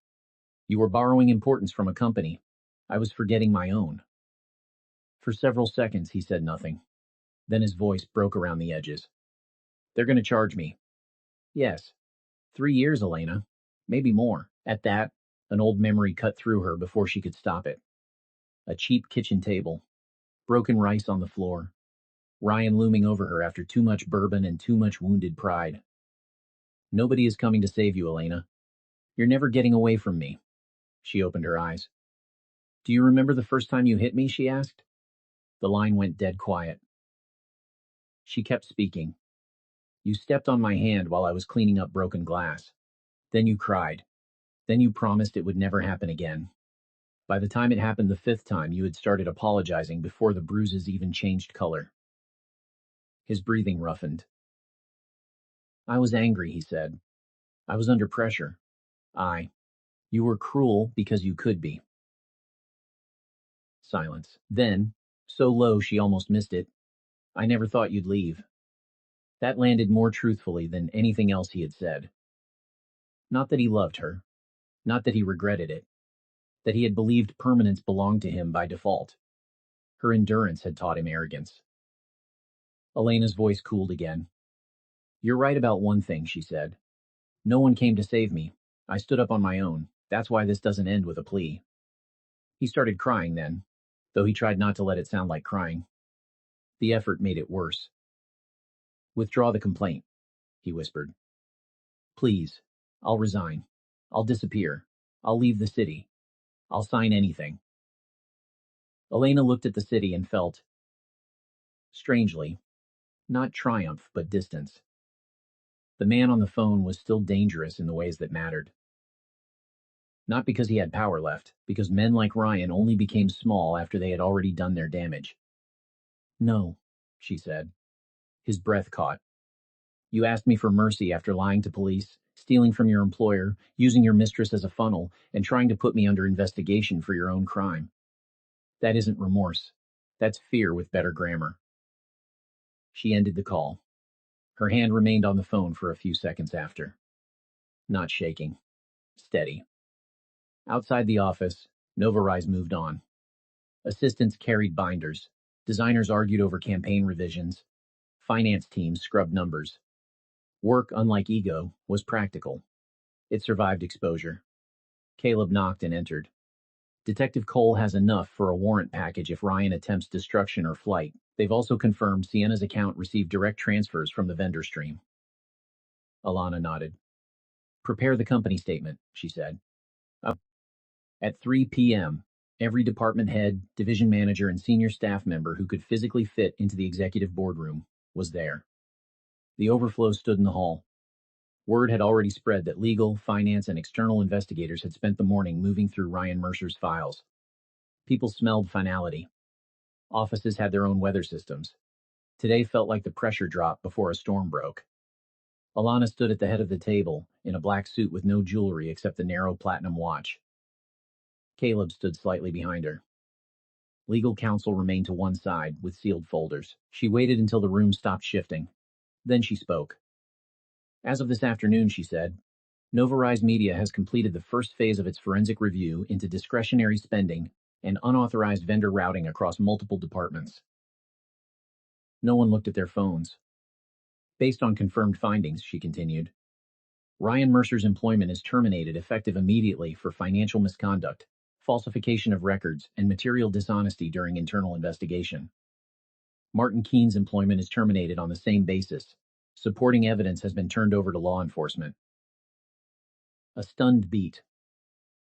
Speaker 1: You were borrowing importance from a company. I was forgetting my own. For several seconds he said nothing. Then his voice broke around the edges. They're going to charge me. Yes. 3 years, Elena. Maybe more. At that, an old memory cut through her before she could stop it. A cheap kitchen table. Broken rice on the floor. Ryan looming over her after too much bourbon and too much wounded pride. Nobody is coming to save you, Elena. You're never getting away from me. She opened her eyes. Do you remember the first time you hit me? She asked. The line went dead quiet. She kept speaking. You stepped on my hand while I was cleaning up broken glass. Then you cried. Then you promised it would never happen again. By the time it happened the 5th time, you had started apologizing before the bruises even changed color. His breathing roughened. I was angry, he said. I was under pressure. You were cruel because you could be. Silence. Then, so low she almost missed it, I never thought you'd leave. That landed more truthfully than anything else he had said. Not that he loved her. Not that he regretted it. That he had believed permanence belonged to him by default. Her endurance had taught him arrogance. Elena's voice cooled again. You're right about one thing, she said. No one came to save me. I stood up on my own. That's why this doesn't end with a plea. He started crying then, though he tried not to let it sound like crying. The effort made it worse. Withdraw the complaint, he whispered. Please, I'll resign. I'll disappear. I'll leave the city. I'll sign anything. Elena looked at the city and felt, strangely, not triumph, but distance. The man on the phone was still dangerous in the ways that mattered. Not because he had power left, because men like Ryan only became small after they had already done their damage. No, she said. His breath caught. You asked me for mercy after lying to police, stealing from your employer, using your mistress as a funnel, and trying to put me under investigation for your own crime. That isn't remorse. That's fear with better grammar. She ended the call. Her hand remained on the phone for a few seconds after. not shaking. Steady. Outside the office, Novarise moved on. Assistants carried binders. Designers argued over campaign revisions. Finance teams scrubbed numbers. Work, unlike ego, was practical. It survived exposure. Caleb knocked and entered. Detective Cole has enough for a warrant package if Ryan attempts destruction or flight. They've also confirmed Sienna's account received direct transfers from the vendor stream. Alana nodded. Prepare the company statement, she said. At 3 p.m., every department head, division manager, and senior staff member who could physically fit into the executive boardroom was there. The overflow stood in the hall. Word had already spread that legal, finance, and external investigators had spent the morning moving through Ryan Mercer's files. People smelled finality. Offices had their own weather systems. Today felt like the pressure drop before a storm broke. Alana stood at the head of the table, in a black suit with no jewelry except the narrow platinum watch. Caleb stood slightly behind her. Legal counsel remained to one side, with sealed folders. She waited until the room stopped shifting. Then she spoke. As of this afternoon, she said, Novarise Media has completed the first phase of its forensic review into discretionary spending and unauthorized vendor routing across multiple departments. No one looked at their phones. Based on confirmed findings, she continued, Ryan Mercer's employment is terminated effective immediately for financial misconduct, falsification of records, and material dishonesty during internal investigation. Martin Keene's employment is terminated on the same basis. Supporting evidence has been turned over to law enforcement. A stunned beat.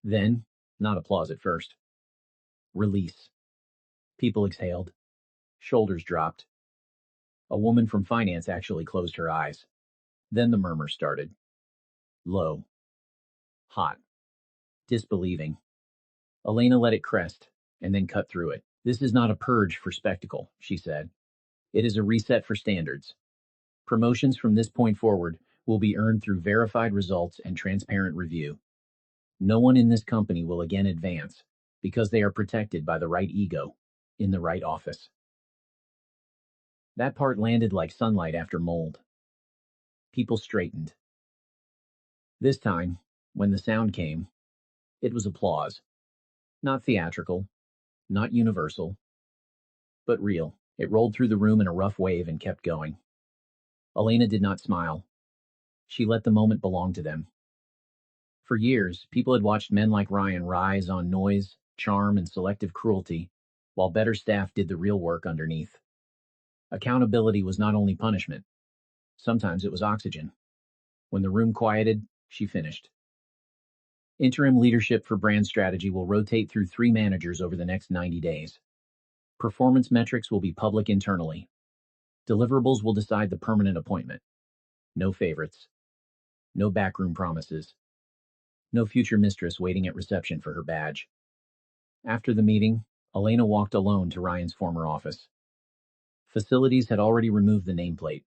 Speaker 1: Then, not applause at first. Release. People exhaled. Shoulders dropped. A woman from finance actually closed her eyes. Then the murmur started. Low. Hot. Disbelieving. Elena let it crest, and then cut through it. This is not a purge for spectacle, she said. It is a reset for standards. Promotions from this point forward will be earned through verified results and transparent review. No one in this company will again advance, because they are protected by the right ego, in the right office. That part landed like sunlight after mold. People straightened. This time, when the sound came, it was applause. Not theatrical, not universal, but real. It rolled through the room in a rough wave and kept going. Elena did not smile. She let the moment belong to them. For years, people had watched men like Ryan rise on noise, charm, and selective cruelty, while better staff did the real work underneath. Accountability was not only punishment. Sometimes it was oxygen. When the room quieted, she finished. Interim leadership for brand strategy will rotate through 3 managers over the next 90 days. Performance metrics will be public internally. Deliverables will decide the permanent appointment. No favorites. No backroom promises. No future mistress waiting at reception for her badge. After the meeting, Elena walked alone to Ryan's former office. Facilities had already removed the nameplate.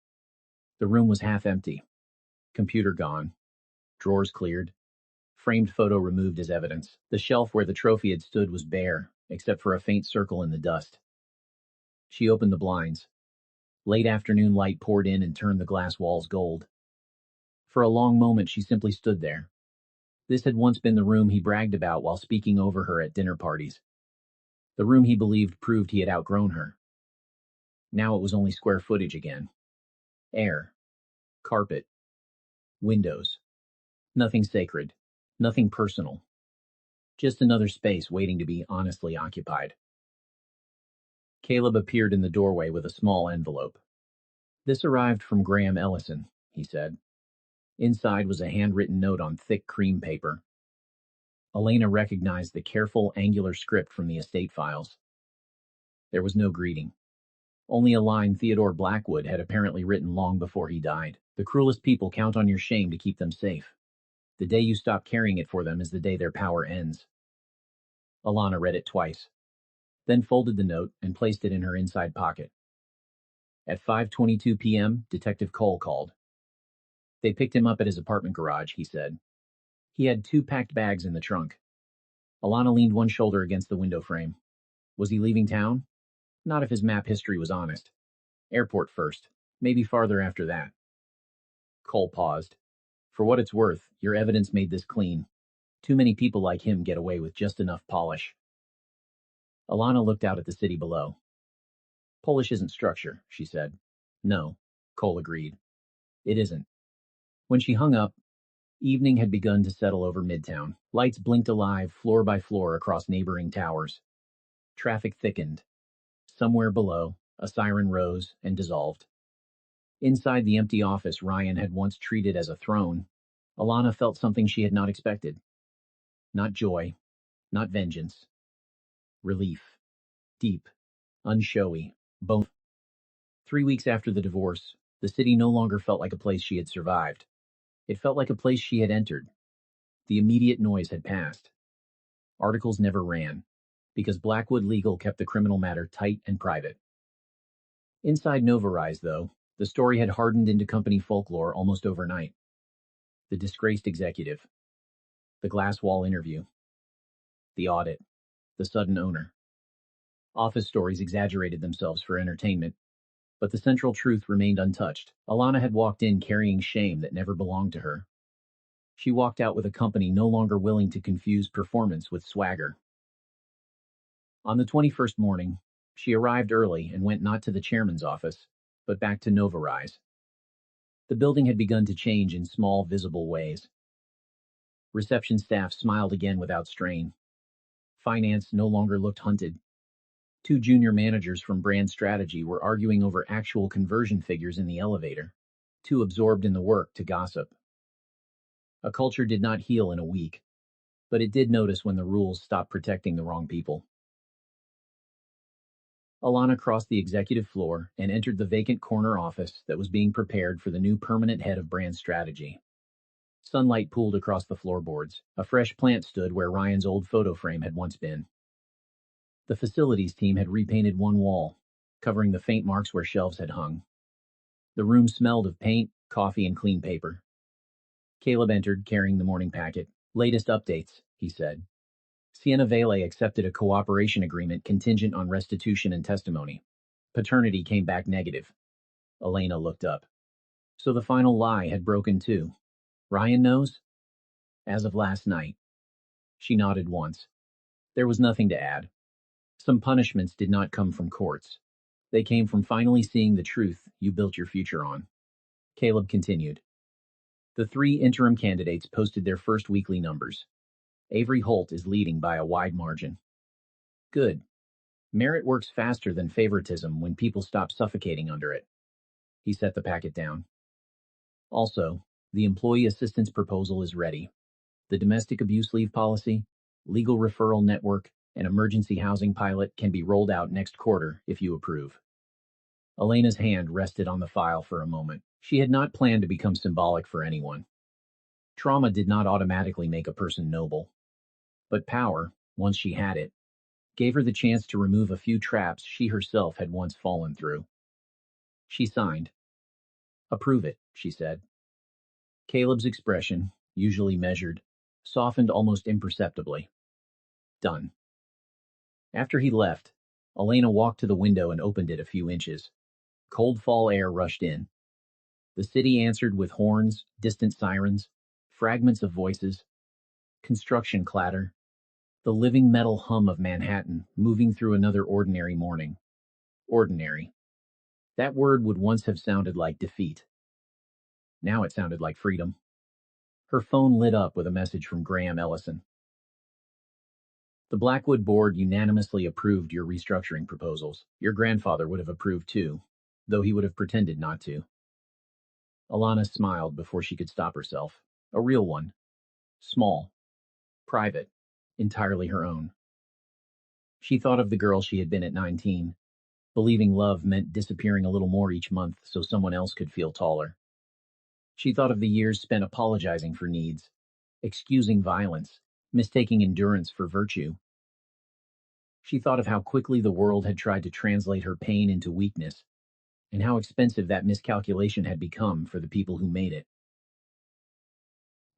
Speaker 1: The room was half empty. Computer gone. Drawers cleared. Framed photo removed as evidence. The shelf where the trophy had stood was bare, except for a faint circle in the dust. She opened the blinds. Late afternoon light poured in and turned the glass walls gold. For a long moment she simply stood there. This had once been the room he bragged about while speaking over her at dinner parties. The room he believed proved he had outgrown her. Now it was only square footage again. Air. Carpet. Windows. Nothing sacred. Nothing personal. Just another space waiting to be honestly occupied. Caleb appeared in the doorway with a small envelope. This arrived from Graham Ellison, he said. Inside was a handwritten note on thick cream paper. Elena recognized the careful, angular script from the estate files. There was no greeting. Only a line Theodore Blackwood had apparently written long before he died. The cruelest people count on your shame to keep them safe. The day you stop carrying it for them is the day their power ends. Alana read it twice, then folded the note and placed it in her inside pocket. At 5:22 p.m., Detective Cole called. They picked him up at his apartment garage, he said. He had 2 packed bags in the trunk. Alana leaned one shoulder against the window frame. Was he leaving town? Not if his map history was honest. Airport first, maybe farther after that. Cole paused. For what it's worth, your evidence made this clean. Too many people like him get away with just enough polish. Alana looked out at the city below. Polish isn't structure, she said. No, Cole agreed. It isn't. When she hung up, evening had begun to settle over Midtown. Lights blinked alive floor by floor across neighboring towers. Traffic thickened. Somewhere below, a siren rose and dissolved. Inside the empty office Ryan had once treated as a throne, Alana felt something she had not expected. Not joy, not vengeance. Relief. Deep, unshowy, both. 3 weeks after the divorce, the city no longer felt like a place she had survived. It felt like a place she had entered. The immediate noise had passed. Articles never ran, because Blackwood Legal kept the criminal matter tight and private. Inside Novarise, though, the story had hardened into company folklore almost overnight. The disgraced executive, the glass wall interview, the audit, the sudden owner. Office stories exaggerated themselves for entertainment, but the central truth remained untouched. Alana had walked in carrying shame that never belonged to her. She walked out with a company no longer willing to confuse performance with swagger. On the 21st morning, she arrived early and went not to the chairman's office, but back to Novarise. The building had begun to change in small, visible ways. Reception staff smiled again without strain. Finance no longer looked hunted. 2 junior managers from brand strategy were arguing over actual conversion figures in the elevator, too absorbed in the work to gossip. A culture did not heal in a week, but it did notice when the rules stopped protecting the wrong people. Alana crossed the executive floor and entered the vacant corner office that was being prepared for the new permanent head of brand strategy. Sunlight pooled across the floorboards. A fresh plant stood where Ryan's old photo frame had once been. The facilities team had repainted one wall, covering the faint marks where shelves had hung. The room smelled of paint, coffee, and clean paper. Caleb entered, carrying the morning packet. Latest updates, he said. Sienna Vele accepted a cooperation agreement contingent on restitution and testimony. Paternity came back negative. Elena looked up. So the final lie had broken too. Ryan knows? As of last night. She nodded once. There was nothing to add. Some punishments did not come from courts. They came from finally seeing the truth you built your future on. Caleb continued. The 3 interim candidates posted their first weekly numbers. Avery Holt is leading by a wide margin. Good. Merit works faster than favoritism when people stop suffocating under it. He set the packet down. Also, the employee assistance proposal is ready. The domestic abuse leave policy, legal referral network, and emergency housing pilot can be rolled out next quarter if you approve. Elena's hand rested on the file for a moment. She had not planned to become symbolic for anyone. Trauma did not automatically make a person noble. But power, once she had it, gave her the chance to remove a few traps she herself had once fallen through. She signed. Approve it, she said. Caleb's expression, usually measured, softened almost imperceptibly. Done. After he left, Elena walked to the window and opened it a few inches. Cold fall air rushed in. The city answered with horns, distant sirens, fragments of voices, construction clatter, the living metal hum of Manhattan moving through another ordinary morning. Ordinary. That word would once have sounded like defeat. Now it sounded like freedom. Her phone lit up with a message from Graham Ellison. The Blackwood board unanimously approved your restructuring proposals. Your grandfather would have approved too, though he would have pretended not to. Alana smiled before she could stop herself. A real one. Small. Private. Entirely her own. She thought of the girl she had been at 19, believing love meant disappearing a little more each month so someone else could feel taller. She thought of the years spent apologizing for needs, excusing violence, mistaking endurance for virtue. She thought of how quickly the world had tried to translate her pain into weakness, and how expensive that miscalculation had become for the people who made it.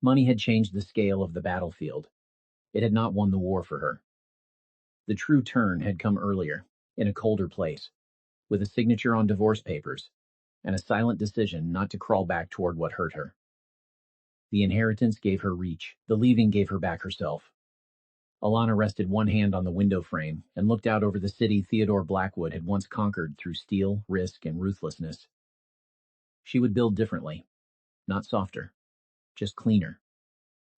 Speaker 1: Money had changed the scale of the battlefield. It had not won the war for her. The true turn had come earlier, in a colder place, with a signature on divorce papers, and a silent decision not to crawl back toward what hurt her. The inheritance gave her reach. The leaving gave her back herself. Alana rested one hand on the window frame and looked out over the city Theodore Blackwood had once conquered through steel, risk, and ruthlessness. She would build differently. Not softer. Just cleaner.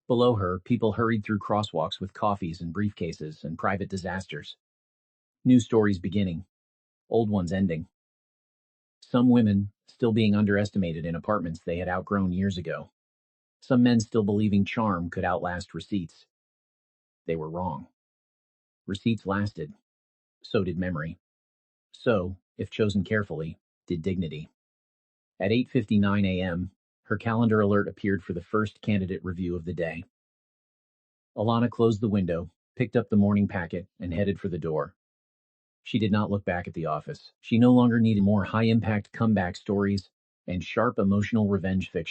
Speaker 1: Below her, people hurried through crosswalks with coffees and briefcases and private disasters. New stories beginning. Old ones ending. Some women still being underestimated in apartments they had outgrown years ago. Some men still believing charm could outlast receipts. They were wrong. Receipts lasted. So did memory. So, if chosen carefully, did dignity. At 8:59 a.m., her calendar alert appeared for the first candidate review of the day. Alana closed the window, picked up the morning packet, and headed for the door. She did not look back at the office. She no longer needed more high-impact comeback stories and sharp emotional revenge fiction.